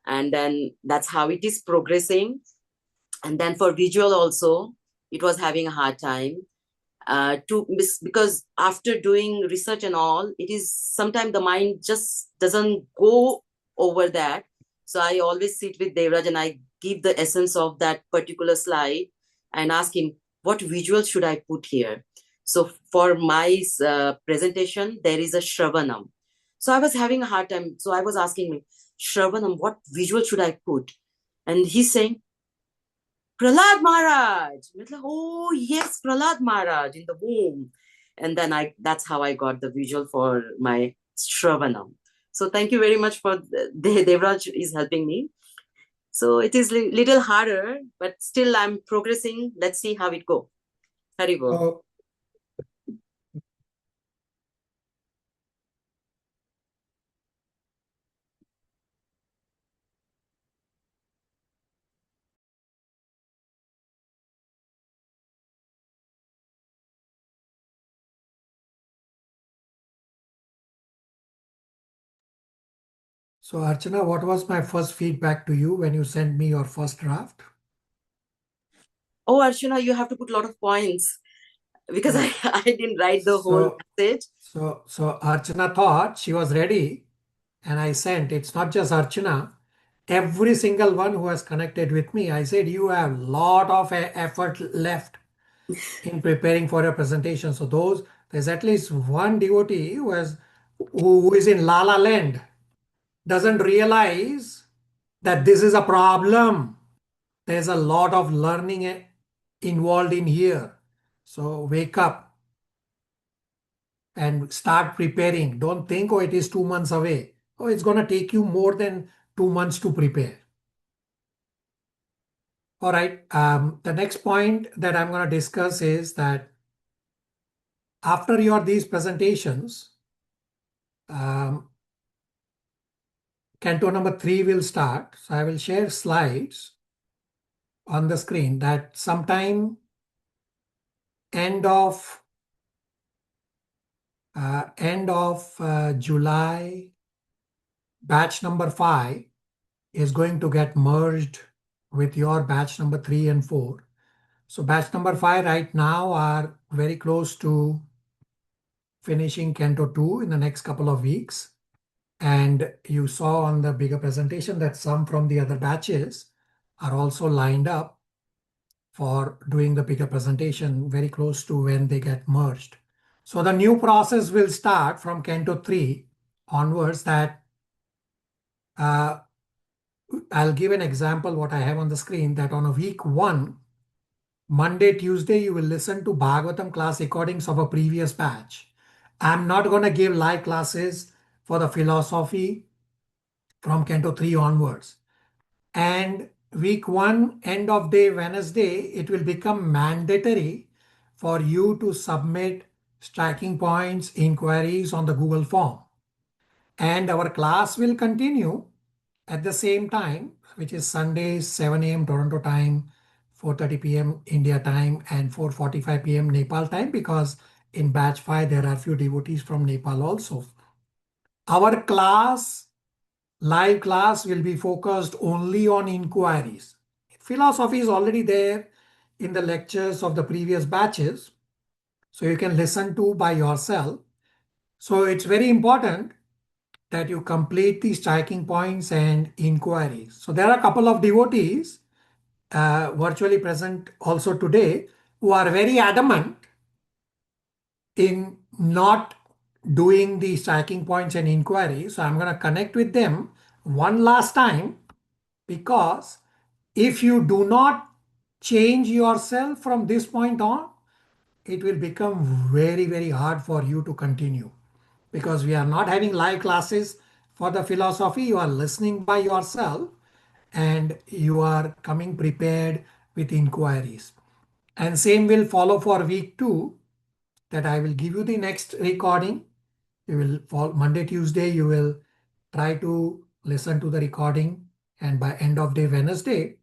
Speaker 2: and then that's how it is progressing. And then for visual also, it was having a hard time. Because after doing research and all, it is sometimes the mind just doesn't go over that. So I always sit with Devraj and I give the essence of that particular slide and ask him, what visual should I put here? So for my presentation, there is a Shravanam. So I was having a hard time. So I was asking me, Shravanam, what visual should I put? And he's saying, Prahlad Maharaj. Oh yes, Prahlad Maharaj in the womb. And then that's how I got the visual for my Shravanam. So thank you very much for Devraj is helping me. So it is little harder, but still I'm progressing. Let's see how it goes. Hari Bol.
Speaker 1: So, so Archana, what was my first feedback to you when you sent me your first draft?
Speaker 2: Oh, Archana, you have to put a lot of points because
Speaker 1: Yeah.
Speaker 2: I didn't write the whole message.
Speaker 1: So Archana thought she was ready, and I sent. It's not just Archana. Every single one who has connected with me, I said, you have a lot of effort left in preparing for your presentation. So there's at least one devotee who is in La La Land, doesn't realize that this is a problem. There's a lot of learning involved in here. So wake up and start preparing. Don't think, oh, it is 2 months away. Oh, it's going to take you more than 2 months to prepare. All right. The next point that I'm going to discuss is that after these presentations, Canto number 3 will start. So I will share slides on the screen that sometime end of July, batch number 5 is going to get merged with your batch number 3 and 4. So batch number 5 right now are very close to finishing Canto 2 in the next couple of weeks. And you saw on the bigger presentation that some from the other batches are also lined up for doing the bigger presentation very close to when they get merged. So the new process will start from Canto 3 onwards that I'll give an example what I have on the screen that on a week 1, Monday, Tuesday, you will listen to Bhagavatam class recordings of a previous batch. I'm not going to give live classes for the philosophy from Canto 3 onwards. And week 1, end of day, Wednesday, it will become mandatory for you to submit striking points, inquiries on the Google form. And our class will continue at the same time, which is Sundays, 7 a.m. Toronto time, 4:30 p.m. India time, and 4:45 p.m. Nepal time, because in batch 5, there are a few devotees from Nepal also. Our class, live class, will be focused only on inquiries. Philosophy is already there in the lectures of the previous batches, so you can listen to by yourself. So it's very important that you complete the striking points and inquiries. So there are a couple of devotees virtually present also today who are very adamant in not doing the striking points and inquiries. So I'm going to connect with them one last time, because if you do not change yourself from this point on, it will become very, very hard for you to continue, because we are not having live classes for the philosophy. You are listening by yourself and you are coming prepared with inquiries. And same will follow for week 2, that I will give you the next recording. You will fall Monday, Tuesday, you will try to listen to the recording, and by end of day Wednesday,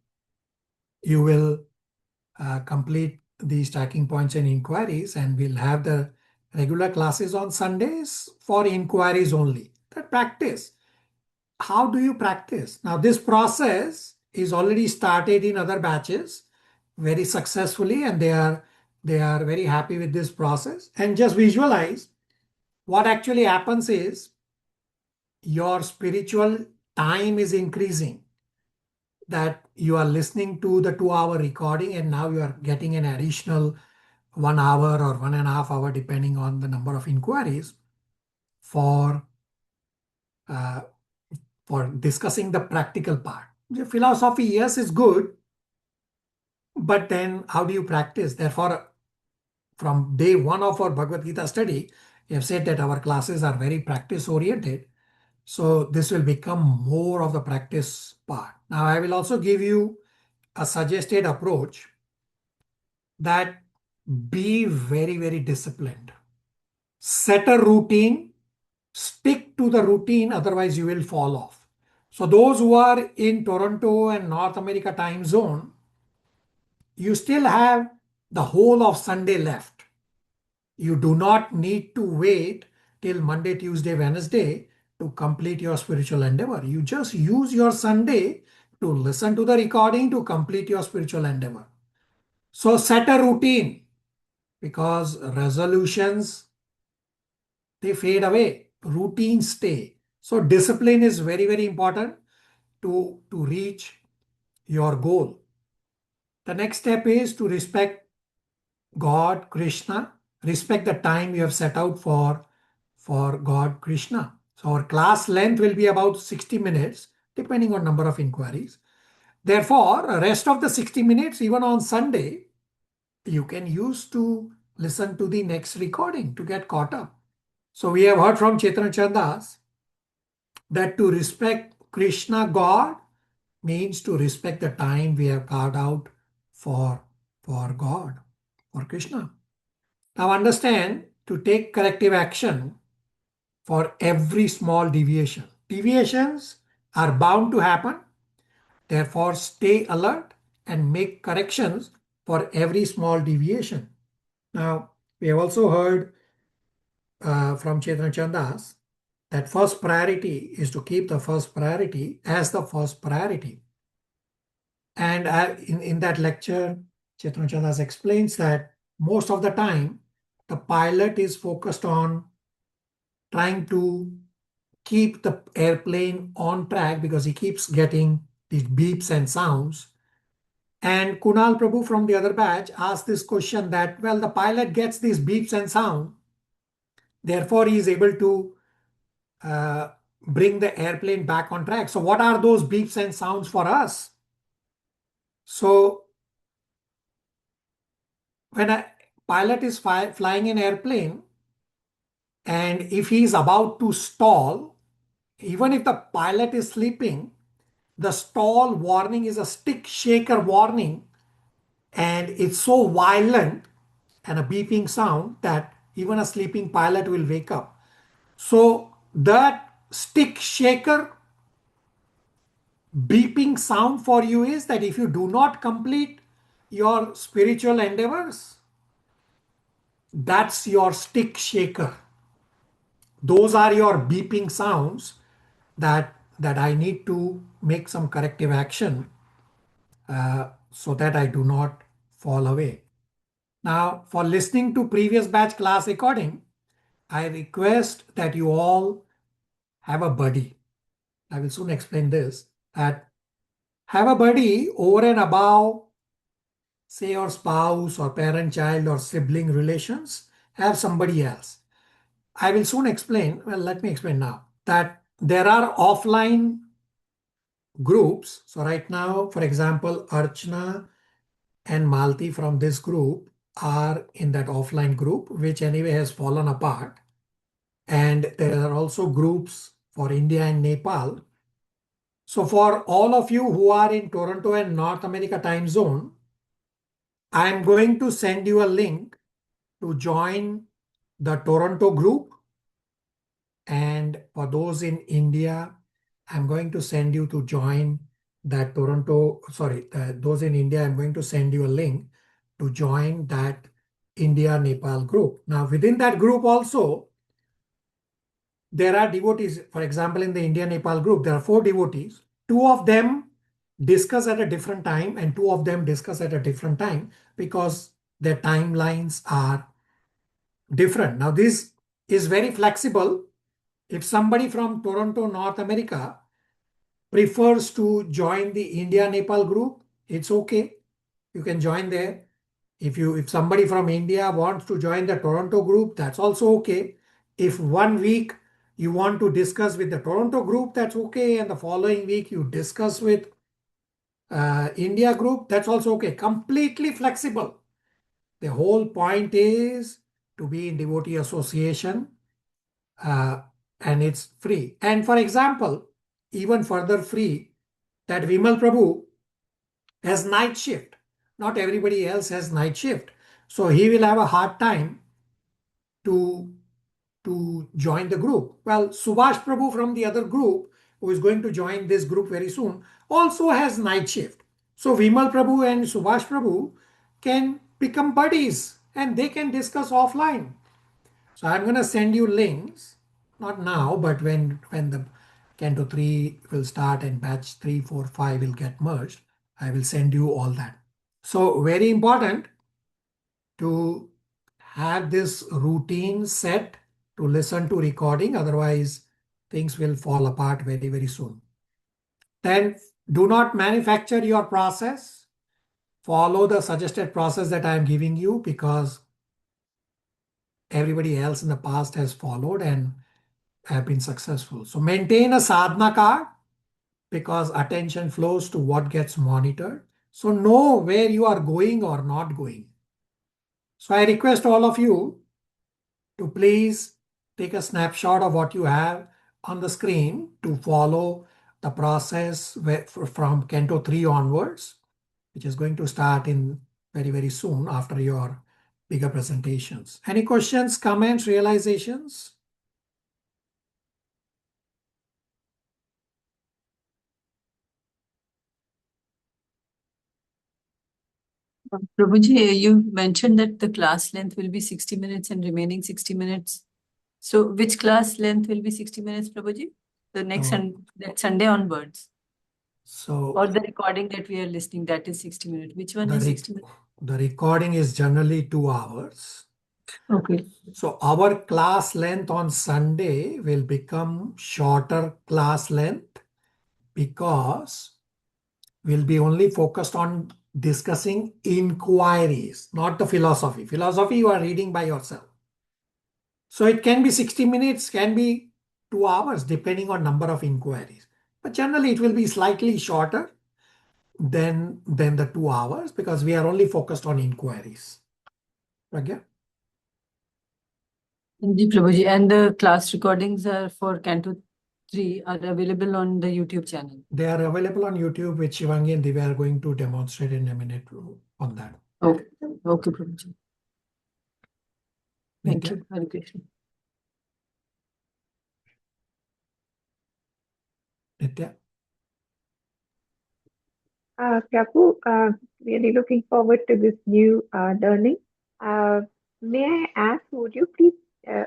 Speaker 1: you will complete the striking points and inquiries, and we'll have the regular classes on Sundays for inquiries only. That practice. How do you practice? Now, this process is already started in other batches very successfully, and they are They are very happy with this process. And just visualize what actually happens is your spiritual time is increasing. That you are listening to the 2-hour recording and now you are getting an additional 1 hour or 1.5 hours, depending on the number of inquiries for discussing the practical part. The philosophy, yes, is good, but then how do you practice? Therefore, from day one of our Bhagavad Gita study, we have said that our classes are very practice oriented. So this will become more of the practice part. Now, I will also give you a suggested approach that be very, very disciplined. Set a routine, stick to the routine, otherwise you will fall off. So those who are in Toronto and North America time zone, you still have the whole of Sunday left. You do not need to wait till Monday, Tuesday, Wednesday to complete your spiritual endeavor. You just use your Sunday to listen to the recording to complete your spiritual endeavor. So set a routine, because resolutions, they fade away, routines stay. So discipline is very, very important to reach your goal. The next step is to respect God, Krishna, respect the time you have set out for God, Krishna. So our class length will be about 60 minutes, depending on number of inquiries. Therefore, the rest of the 60 minutes, even on Sunday, you can use to listen to the next recording to get caught up. So we have heard from Chaitanya Chandas that to respect Krishna, God, means to respect the time we have carved out for God, for Krishna. Now understand, to take corrective action for every small deviation. Deviations are bound to happen. Therefore, stay alert and make corrections for every small deviation. Now, we have also heard from Chaitanya Chandas that first priority is to keep the first priority as the first priority. And in that lecture, Chaitanya Chandas explains that most of the time, the pilot is focused on trying to keep the airplane on track because he keeps getting these beeps and sounds. And Kunal Prabhu from the other batch asked this question that, well, the pilot gets these beeps and sound, therefore he is able to bring the airplane back on track. So what are those beeps and sounds for us? So when a pilot is flying an airplane, and if he is about to stall, even if the pilot is sleeping, the stall warning is a stick shaker warning, and it's so violent and a beeping sound that even a sleeping pilot will wake up. So that stick shaker beeping sound for you is that if you do not complete your spiritual endeavors, that's your stick shaker. Those are your beeping sounds that I need to make some corrective action so that I do not fall away. Now, for listening to previous batch class recording, I request that you all have a buddy. I will soon explain this. That have a buddy over and above, say, your spouse or parent-child or sibling relations. Have somebody else. I will soon explain. Well, let me explain now that there are offline groups. So right now, for example, Archana and Malti from this group are in that offline group, which anyway has fallen apart. And there are also groups for India and Nepal. So for all of you who are in Toronto and North America time zone, I am going to send you a link to join the Toronto group. And for those in India, I'm going to send you to join that those in India, I'm going to send you a link to join that India-Nepal group. Now, within that group also, there are devotees. For example, in the India-Nepal group, there are 4 devotees. 2 of them discuss at a different time and 2 of them discuss at a different time because their timelines are different. Now, this is very flexible. If somebody from Toronto, North America prefers to join the India-Nepal group, it's okay. You can join there. If somebody from India wants to join the Toronto group, that's also okay. If 1 week you want to discuss with the Toronto group, that's okay. And the following week you discuss with India group, that's also okay. Completely flexible. The whole point is to be in devotee association, and it's free. And for example, even further free, that Vimal Prabhu has night shift. Not everybody else has night shift. So he will have a hard time to join the group. Well, Subhash Prabhu from the other group, who is going to join this group very soon, also has night shift. So Vimal Prabhu and Subhash Prabhu can become buddies and they can discuss offline. So I'm going to send you links, not now, but when the Canto 3 will start and batch 3, 4, 5 will get merged, I will send you all that. So very important to have this routine set to listen to recording, otherwise things will fall apart very, very soon. Then do not manufacture your process. Follow the suggested process that I am giving you because everybody else in the past has followed and have been successful. So maintain a sadhana card because attention flows to what gets monitored. So know where you are going or not going. So I request all of you to please take a snapshot of what you have on the screen to follow the process from Canto 3 onwards, which is going to start in very, very soon after your bigger presentations. Any questions, comments, realizations?
Speaker 4: Prabhuji, you mentioned that the class length will be 60 minutes and remaining 60 minutes. So which class length will be 60 minutes, Prabhuji? The next that Sunday onwards.
Speaker 1: So
Speaker 4: Or the recording that we are listening, that is 60 minutes. Which one is 60 minutes?
Speaker 1: the recording is generally 2 hours.
Speaker 4: Okay.
Speaker 1: So our class length on Sunday will become shorter class length because we'll be only focused on discussing inquiries, not the philosophy. Philosophy you are reading by yourself. So it can be 60 minutes, can be 2 hours, depending on number of inquiries. But generally it will be slightly shorter than the 2 hours because we are only focused on inquiries. Pragya?
Speaker 4: Prabhuji, and the class recordings are for Canto 3 are available on the YouTube channel.
Speaker 1: They are available on YouTube, which Shivangi and Divya are going to demonstrate in a minute on that.
Speaker 4: Okay, okay, Prabhuji. Thank
Speaker 1: Nitya?
Speaker 4: you. Hare Krishna.
Speaker 1: Nitya?
Speaker 3: Prabhu, really looking forward to this new learning. May I ask, would you please,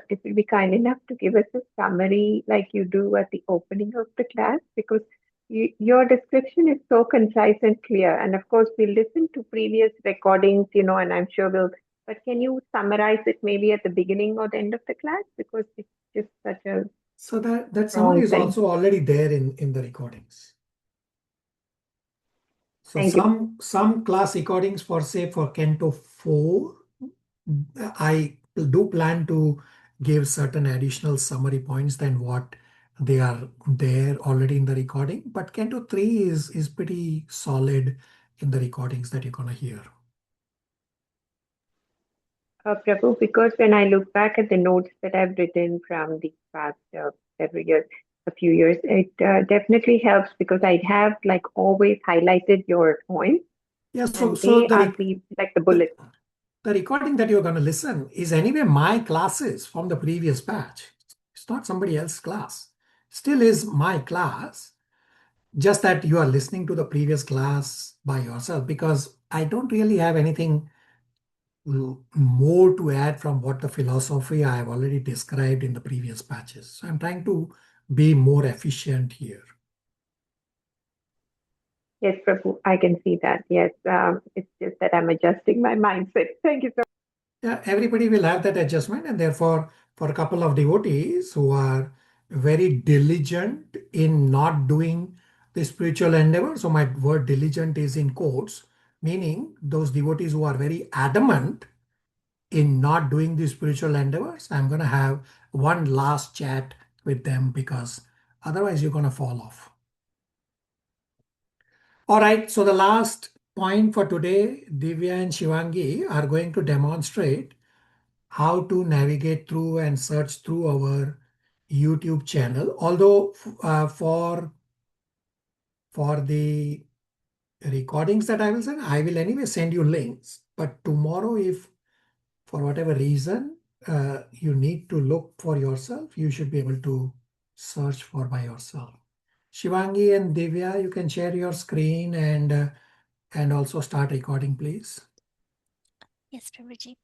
Speaker 3: if you'd be kind enough to give us a summary like you do at the opening of the class? Because your description is so concise and clear. And of course, we'll listen to previous recordings, and I'm sure but can you summarize it maybe at the beginning or the end of the class? Because it's just such a...
Speaker 1: So that summary is also already there in the recordings. So some class recordings for Canto 4, I do plan to give certain additional summary points than what they are there already in the recording. But Canto 3 is pretty solid in the recordings that you're going to hear.
Speaker 3: Prabhu, because when I look back at the notes that I've written from the past several years, a few years, it definitely helps because I have always highlighted your points.
Speaker 1: Yeah,
Speaker 3: so they are the bullet.
Speaker 1: The recording that you're going to listen is anyway my classes from the previous batch. It's not somebody else's class. Still is my class. Just that you are listening to the previous class by yourself because I don't really have anything more to add from what the philosophy I have already described in the previous batches. So I'm trying to be more efficient here.
Speaker 3: Yes, Prabhu, I can see that. Yes, it's just that I'm adjusting my mindset. Thank you so much.
Speaker 1: Yeah, everybody will have that adjustment, and therefore, for a couple of devotees who are very diligent in not doing the spiritual endeavor, so my word diligent is in quotes, meaning those devotees who are very adamant in not doing the spiritual endeavors, I'm going to have one last chat with them because otherwise you're going to fall off. All right, so the last point for today, Divya and Shivangi are going to demonstrate how to navigate through and search through our YouTube channel. Although for the recordings that I will send, I will anyway send you links. But tomorrow, if for whatever reason you need to look for yourself, you should be able to search for by yourself. Shivangi and Divya, you can share your screen and also start recording, please.
Speaker 10: Yes, Prabhuji.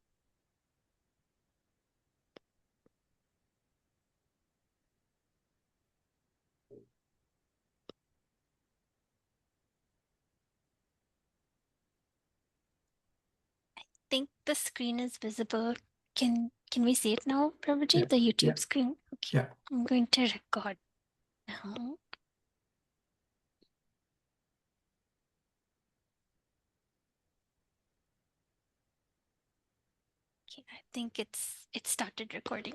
Speaker 10: I think the screen is visible. Can we see it now, Prabhuji?
Speaker 1: Yeah,
Speaker 10: The YouTube
Speaker 1: yeah.
Speaker 10: screen. Okay.
Speaker 1: Yeah.
Speaker 10: I'm going to record now. Okay, I think it started recording.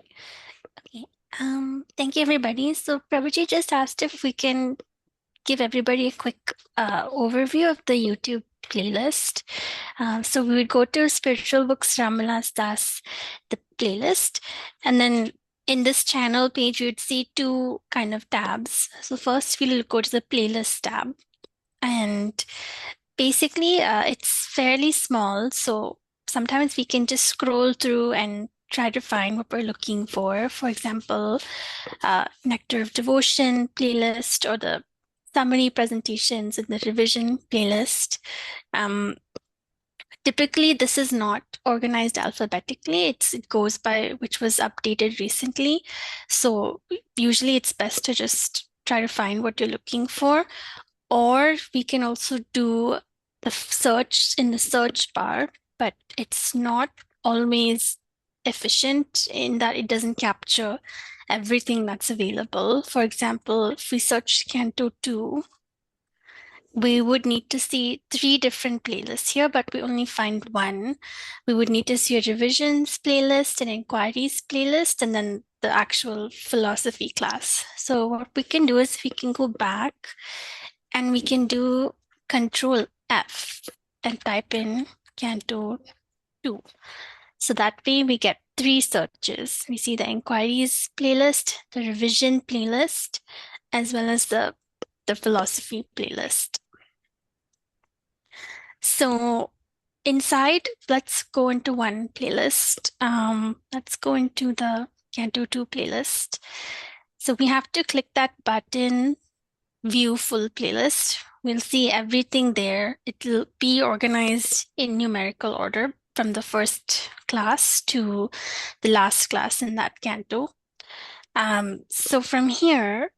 Speaker 10: Okay. Thank you, everybody. So Prabhuji just asked if we can give everybody a quick overview of the YouTube playlist. So we would go to Spiritual Books Rama Das, the playlist, and then in this channel page, you'd see two kind of tabs. So first we'll go to the playlist tab, and basically it's fairly small. So sometimes we can just scroll through and try to find what we're looking for. For example, Nectar of Devotion playlist or the summary presentations in the revision playlist. Typically, this is not organized alphabetically. It goes by which was updated recently. So usually it's best to just try to find what you're looking for. Or we can also do the search in the search bar, but it's not always efficient in that it doesn't capture everything that's available. For example, if we search Canto 2, we would need to see 3 different playlists here, but we only find one. We would need to see a revisions playlist, an inquiries playlist, and then the actual philosophy class. So what we can do is we can go back and we can do Control F and type in Canto 2. So that way we get 3 searches. We see the inquiries playlist, the revision playlist, as well as the philosophy playlist. So inside, let's go into one playlist. Let's go into the Canto 2 playlist. So we have to click that button, View Full Playlist. We'll see everything there. It'll be organized in numerical order from the first class to the last class in that canto. So from here,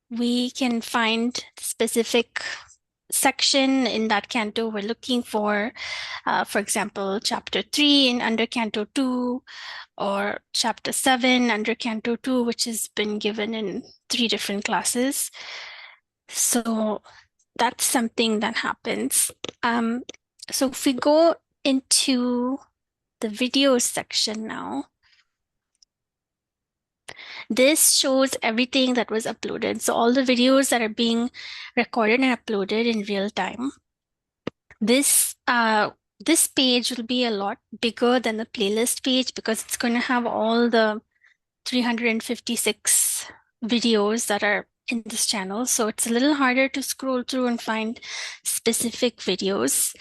Speaker 10: we can find specific section in that canto we're looking for example, chapter 3 in under canto 2, or chapter 7 under canto 2, which has been given in 3 different classes. So that's something that happens. So if we go into the videos section now, this shows everything that was uploaded. So all the videos that are being recorded and uploaded in real time. This page will be a lot bigger than the playlist page because it's going to have all the 356 videos that are in this channel. So it's a little harder to scroll through and find specific videos.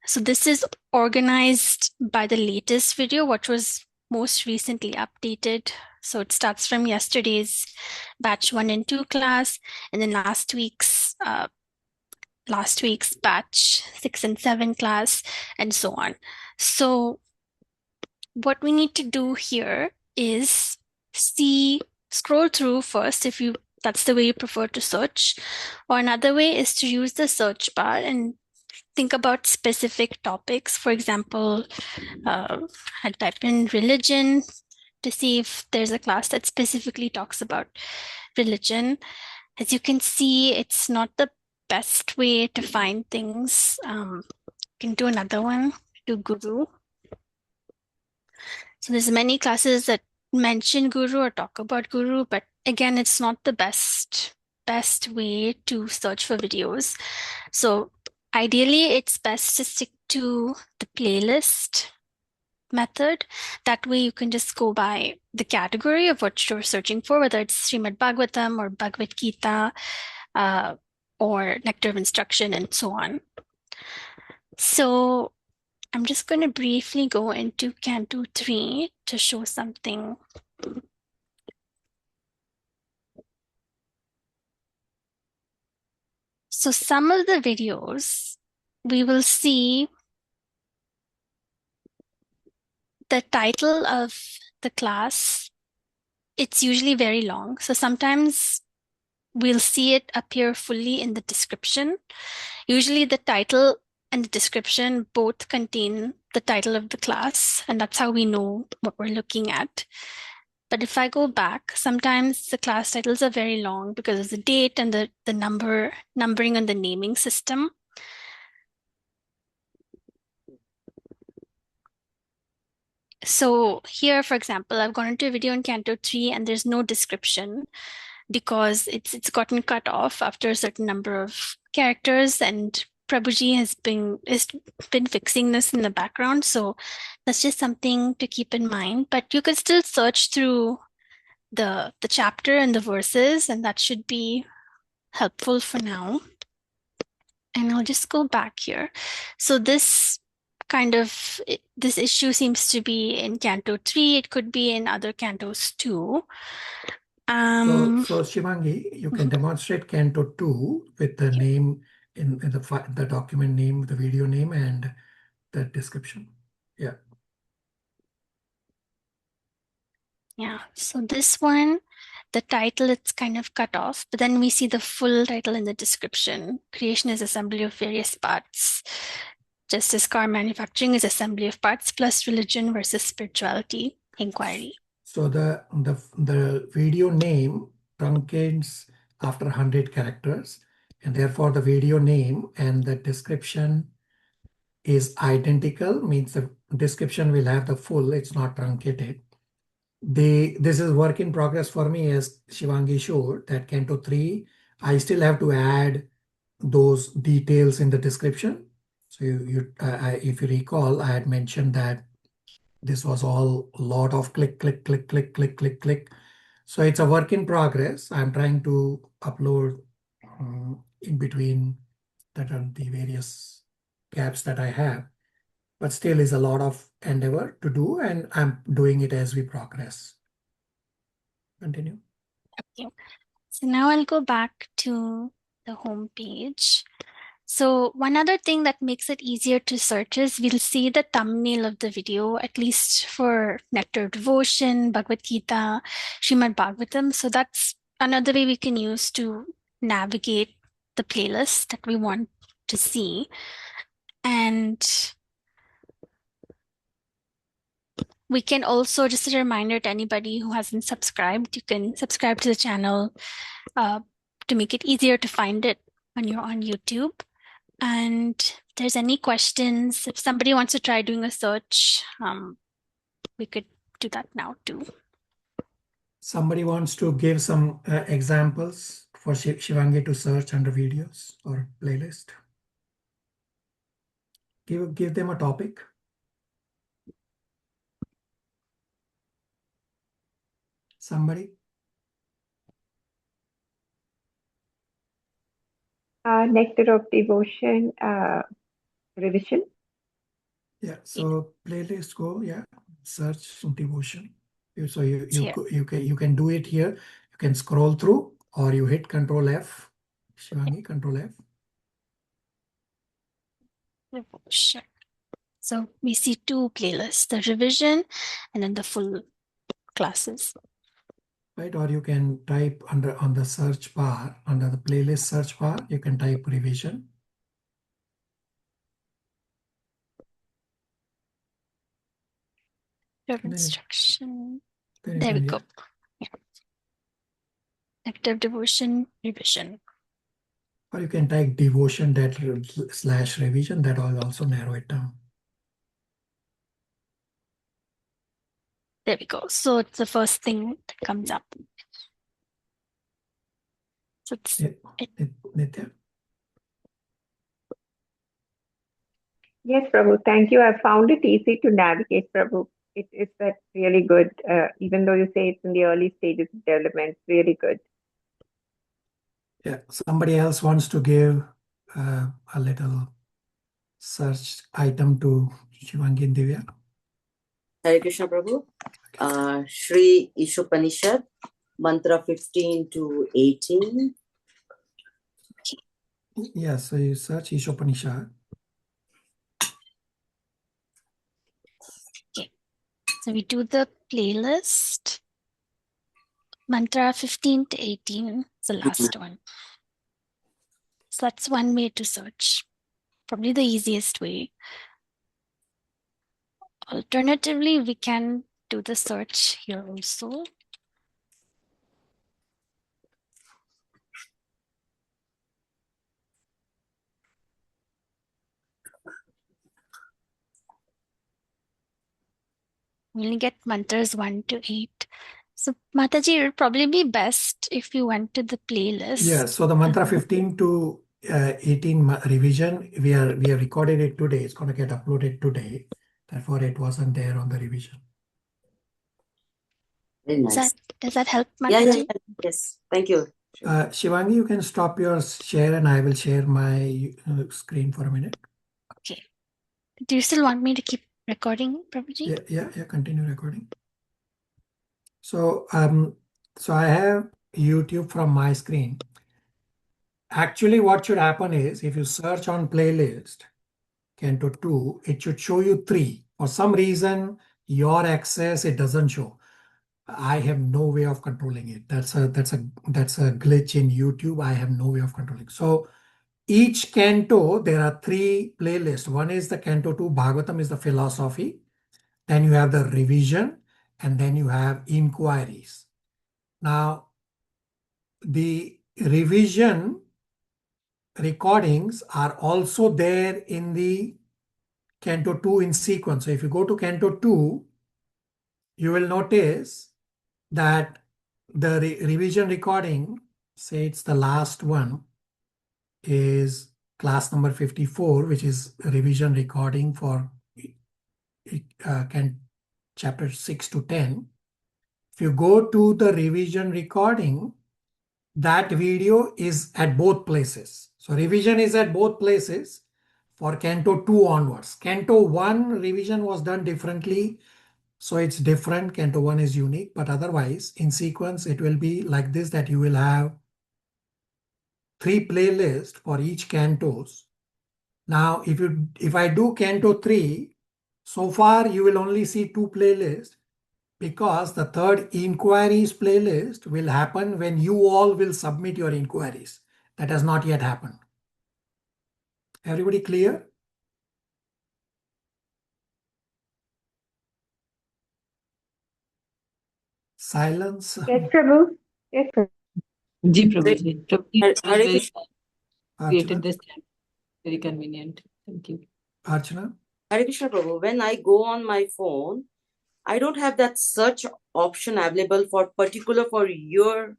Speaker 10: So this is organized by the latest video, which was most recently updated. So it starts from yesterday's batch 1 and 2 class, and then last week's batch 6 and 7 class, and so on. So what we need to do here is scroll through first. If you that's the way you prefer to search. Or another way is to use the search bar and think about specific topics. For example, I type in religion to see if there's a class that specifically talks about religion. As you can see, it's not the best way to find things. You can do another one, do Guru. So there's many classes that mention Guru or talk about Guru, but again, it's not the best way to search for videos. So ideally, it's best to stick to the playlist method. That way you can just go by the category of what you're searching for, whether it's Srimad Bhagavatam or Bhagavad Gita, or Nectar of Instruction, and so on. So I'm just going to briefly go into Canto 3 to show something. So some of the videos, we will see the title of the class. It's usually very long. So sometimes we'll see it appear fully in the description. Usually the title and the description both contain the title of the class, and that's how we know what we're looking at. But if I go back, sometimes the class titles are very long because of the date and the numbering on the naming system. So here, for example, I've gone into a video in Canto 3 and there's no description because it's gotten cut off after a certain number of characters, and Prabhuji has been fixing this in the background. So that's just something to keep in mind. But you could still search through the chapter and the verses, and that should be helpful for now. And I'll just go back here. So this issue seems to be in Canto 3. It could be in other cantos too.
Speaker 1: So Shivangi, you can demonstrate Canto 2 with the name in the document name, the video name, and the description. Yeah.
Speaker 10: Yeah, so this one, the title, it's kind of cut off, but then we see the full title in the description. Creation is assembly of various parts. Just as car manufacturing is assembly of parts plus religion versus spirituality inquiry.
Speaker 1: So the video name truncates after 100 characters, and therefore the video name and the description is identical, means the description will have the full, it's not truncated. This is work in progress for me, as Shivangi showed, that Canto 3, I still have to add those details in the description. So if you recall, I had mentioned that this was all a lot of click, click, click, click, click, click, click. So it's a work in progress. I'm trying to upload in between the various gaps that I have, but still is a lot of endeavor to do, and I'm doing it as we progress. Continue.
Speaker 10: Okay. So now I'll go back to the home page. So one other thing that makes it easier to search is we'll see the thumbnail of the video, at least for Nectar Devotion, Bhagavad Gita, Srimad Bhagavatam. So that's another way we can use to navigate the playlist that we want to see. And we can also, just a reminder to anybody who hasn't subscribed, you can subscribe to the channel to make it easier to find it when you're on YouTube. And if there's any questions, if somebody wants to try doing a search, we could do that now too.
Speaker 1: Somebody wants to give some examples for Shivangi to search under videos or playlist. Give them a topic. Somebody?
Speaker 3: Nectar of Devotion, revision.
Speaker 1: Yeah, so playlist, go, yeah, search devotion. So you can do it here. You can scroll through, or you hit Control F. Shivangi, Control F.
Speaker 10: Sure. So we see 2 playlists, the revision and then the full classes.
Speaker 1: right? Or you can type on the search bar, under the playlist search bar, you can type revision.
Speaker 10: Your
Speaker 1: And then
Speaker 10: instruction.
Speaker 1: then you
Speaker 10: There we
Speaker 1: can,
Speaker 10: go.
Speaker 1: yeah.
Speaker 10: Yeah. Active devotion revision.
Speaker 1: Or you can type devotion / revision. That will also narrow it down.
Speaker 10: There we go. So it's the first thing that comes up. So it's
Speaker 1: Nitya?
Speaker 3: Yes, Prabhu. Thank you. I found it easy to navigate, Prabhu. It is that really good. Even though you say it's in the early stages of development, really good.
Speaker 1: Yeah, somebody else wants to give a little search item to Shivangi and Divya.
Speaker 2: Hare Krishna Prabhu. Sri Isopanishad, mantra 15 to 18.
Speaker 1: Yeah, so you search Isopanishad.
Speaker 10: okay. So we do the playlist. Mantra 15 to 18 is the last one. So that's one way to search. Probably the easiest way. Alternatively, we can do the search here also. We'll get mantras 1 to 8. So Mataji, it would probably be best if you went to the playlist.
Speaker 1: Yeah, so the mantra 15 to 18 revision, we have recorded it today. It's going to get uploaded today. Therefore, it wasn't there on the revision.
Speaker 2: Very nice.
Speaker 10: Does that help,
Speaker 2: Yeah,
Speaker 10: Mataji?
Speaker 2: yes. Thank you.
Speaker 1: Shivangi, you can stop your share and I will share my screen for a minute.
Speaker 10: Okay. Do you still want me to keep recording, Prabhuji?
Speaker 1: Yeah, continue recording. So, so I have YouTube from my screen. Actually, what should happen is if you search on playlist, Canto 2, it should show you 3. For some reason, your access, it doesn't show. I have no way of controlling it. That's a glitch in YouTube. I have no way of controlling. So each canto, there are 3 playlists. One is the Canto 2, Bhagavatam is the philosophy. Then you have the revision, and then you have inquiries. Now, the revision recordings are also there in the Canto 2 in sequence. So if you go to Canto 2, you will notice that the revision recording, say it's the last one, is class number 54, which is a revision recording for chapter 6 to 10. If you go to the revision recording, that video is at both places. So revision is at both places for Canto 2 onwards. Canto 1 revision was done differently. So it's different. Canto 1 is unique, but otherwise in sequence, it will be like this, that you will have 3 playlists for each cantos. Now, if I do Canto 3, so far you will only see 2 playlists because the third inquiries playlist will happen when you all will submit your inquiries. That has not yet happened. Everybody clear? Silence.
Speaker 3: Yes, Prabhu. Yes, Prabhu.
Speaker 4: Ji Prabhuji. Prabhuji,
Speaker 2: Hare
Speaker 4: it was very
Speaker 2: Krishna.
Speaker 4: created
Speaker 1: Archana?
Speaker 4: this time. Very convenient. Thank you.
Speaker 1: Archana?
Speaker 2: Hare Krishna Prabhu. When I go on my phone, I don't have that search option available for particular for your.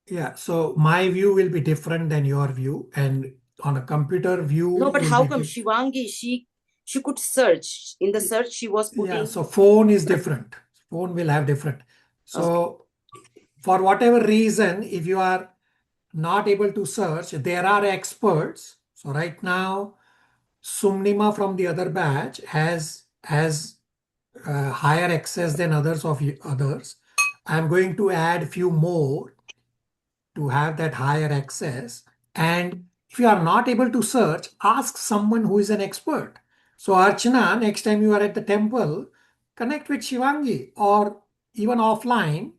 Speaker 1: Yeah, so my view will be different than your view, and on a computer view.
Speaker 2: No, but
Speaker 1: will
Speaker 2: how
Speaker 1: be
Speaker 2: come Shivangi, she could search. In the search, she was
Speaker 1: Yeah,
Speaker 2: putting.
Speaker 1: so phone is different. Phone will have different. So for whatever reason, if you are not able to search, there are experts. So right now, Sumnima from the other batch has higher access than others. I'm going to add few more to have that higher access. And if you are not able to search, ask someone who is an expert. So Archana, next time you are at the temple, connect with Shivangi, or even offline,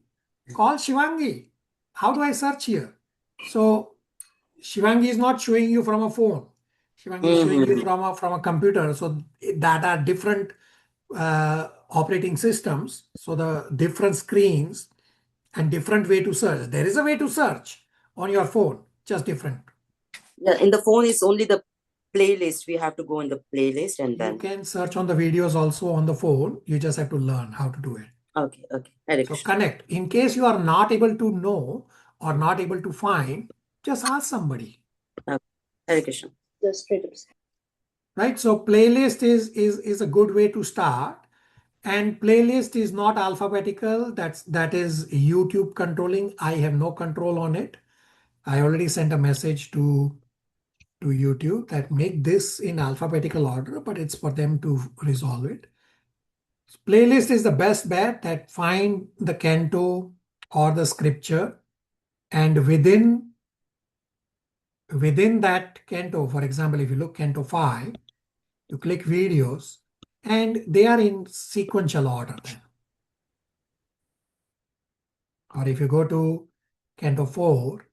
Speaker 1: call Shivangi. How do I search here? So Shivangi is not showing you from a phone. Shivangi is showing you from a computer. So that are different operating systems. So the different screens and different way to search. There is a way to search on your phone, just different.
Speaker 2: Yeah, in the phone is only the playlist. We have to go in the playlist and
Speaker 1: You
Speaker 2: then.
Speaker 1: can search on the videos also on the phone. You just have to learn how to do it.
Speaker 2: Okay, okay. Hare
Speaker 1: So
Speaker 2: Krishna.
Speaker 1: connect. In case you are not able to know or not able to find, just ask somebody.
Speaker 2: Hare Krishna.
Speaker 9: Just straight up.
Speaker 1: Right? So playlist is a good way to start. And playlist is not alphabetical. That is YouTube controlling. I have no control on it. I already sent a message to YouTube that make this in alphabetical order, but it's for them to resolve it. Playlist is the best bet that find the canto or the scripture, and within that canto, for example, if you look canto 5, you click videos and they are in sequential order then. Or if you go to canto 4,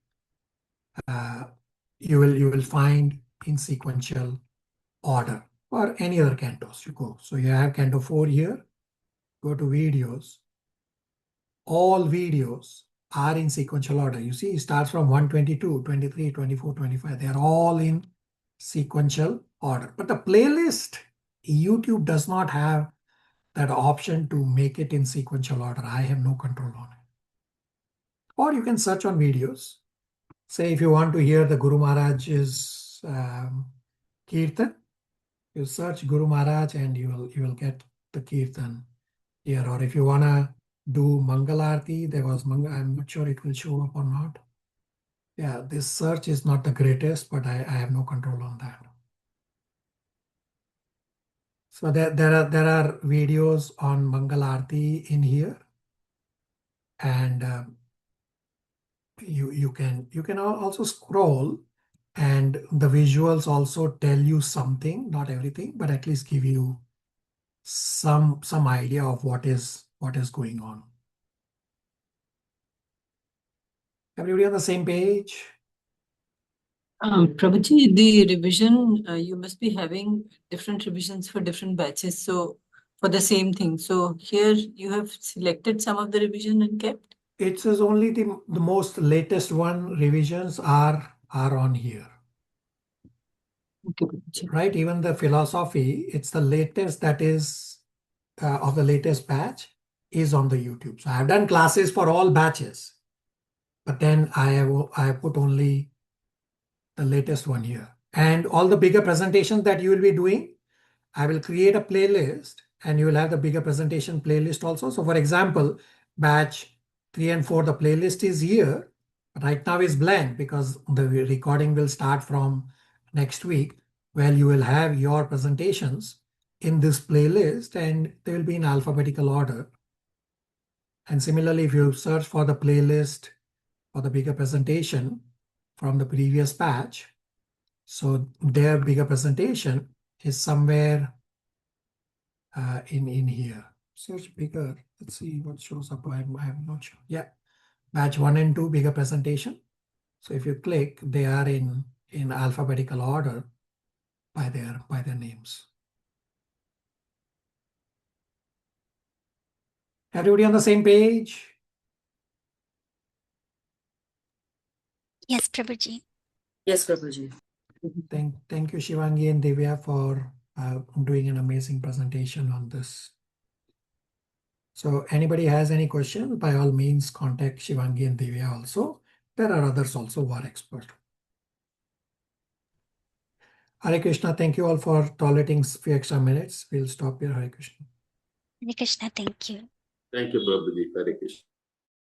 Speaker 1: you will find in sequential order, or any other cantos you go. So you have canto 4 here, go to videos. All videos are in sequential order. You see, it starts from 122, 23, 24, 25. They are all in sequential order. But the playlist, YouTube does not have that option to make it in sequential order. I have no control on it. Or you can search on videos. Say if you want to hear the Guru Maharaj's Kirtan, you search Guru Maharaj and you will get the Kirtan here. Or if you want to do Mangalarti, there was I'm not sure it will show up or not. Yeah, this search is not the greatest, but I have no control on that. So there are videos on Mangalarti in here, and you can also scroll, and the visuals also tell you something, not everything, but at least give you some idea of what is going on. Everybody on the same page?
Speaker 4: Prabhuji, the revision, you must be having different revisions for different batches. So for the same thing. So here you have selected some of the revision and kept?
Speaker 1: It says only the most latest one revisions are on here.
Speaker 4: Okay, Prabhuji.
Speaker 1: Right? Even the philosophy, it's the latest that is of the latest batch is on the YouTube. So I've done classes for all batches, but then I have put only the latest one here. And all the bigger presentations that you will be doing, I will create a playlist and you will have the bigger presentation playlist also. So for example, batch 3 and 4, the playlist is here. Right now is blank because the recording will start from next week. Well, you will have your presentations in this playlist and they will be in alphabetical order. And similarly, if you search for the playlist for the bigger presentation from the previous batch, so their bigger presentation is somewhere in here. Search bigger. Let's see what shows up. I'm not sure. Yeah, batch 1 and 2 bigger presentation. So if you click, they are in alphabetical order by their names. Everybody on the same page?
Speaker 10: Yes, Prabhuji.
Speaker 2: Yes, Prabhuji.
Speaker 1: Thank you, Shivangi and Divya, for doing an amazing presentation on this. So anybody has any questions, by all means, contact Shivangi and Divya also. There are others also who are expert. Hare Krishna, thank you all for tolerating a few extra minutes. We'll stop here. Hare Krishna.
Speaker 10: Hare Krishna, thank you.
Speaker 8: Thank you, Prabhuji. Hare Krishna.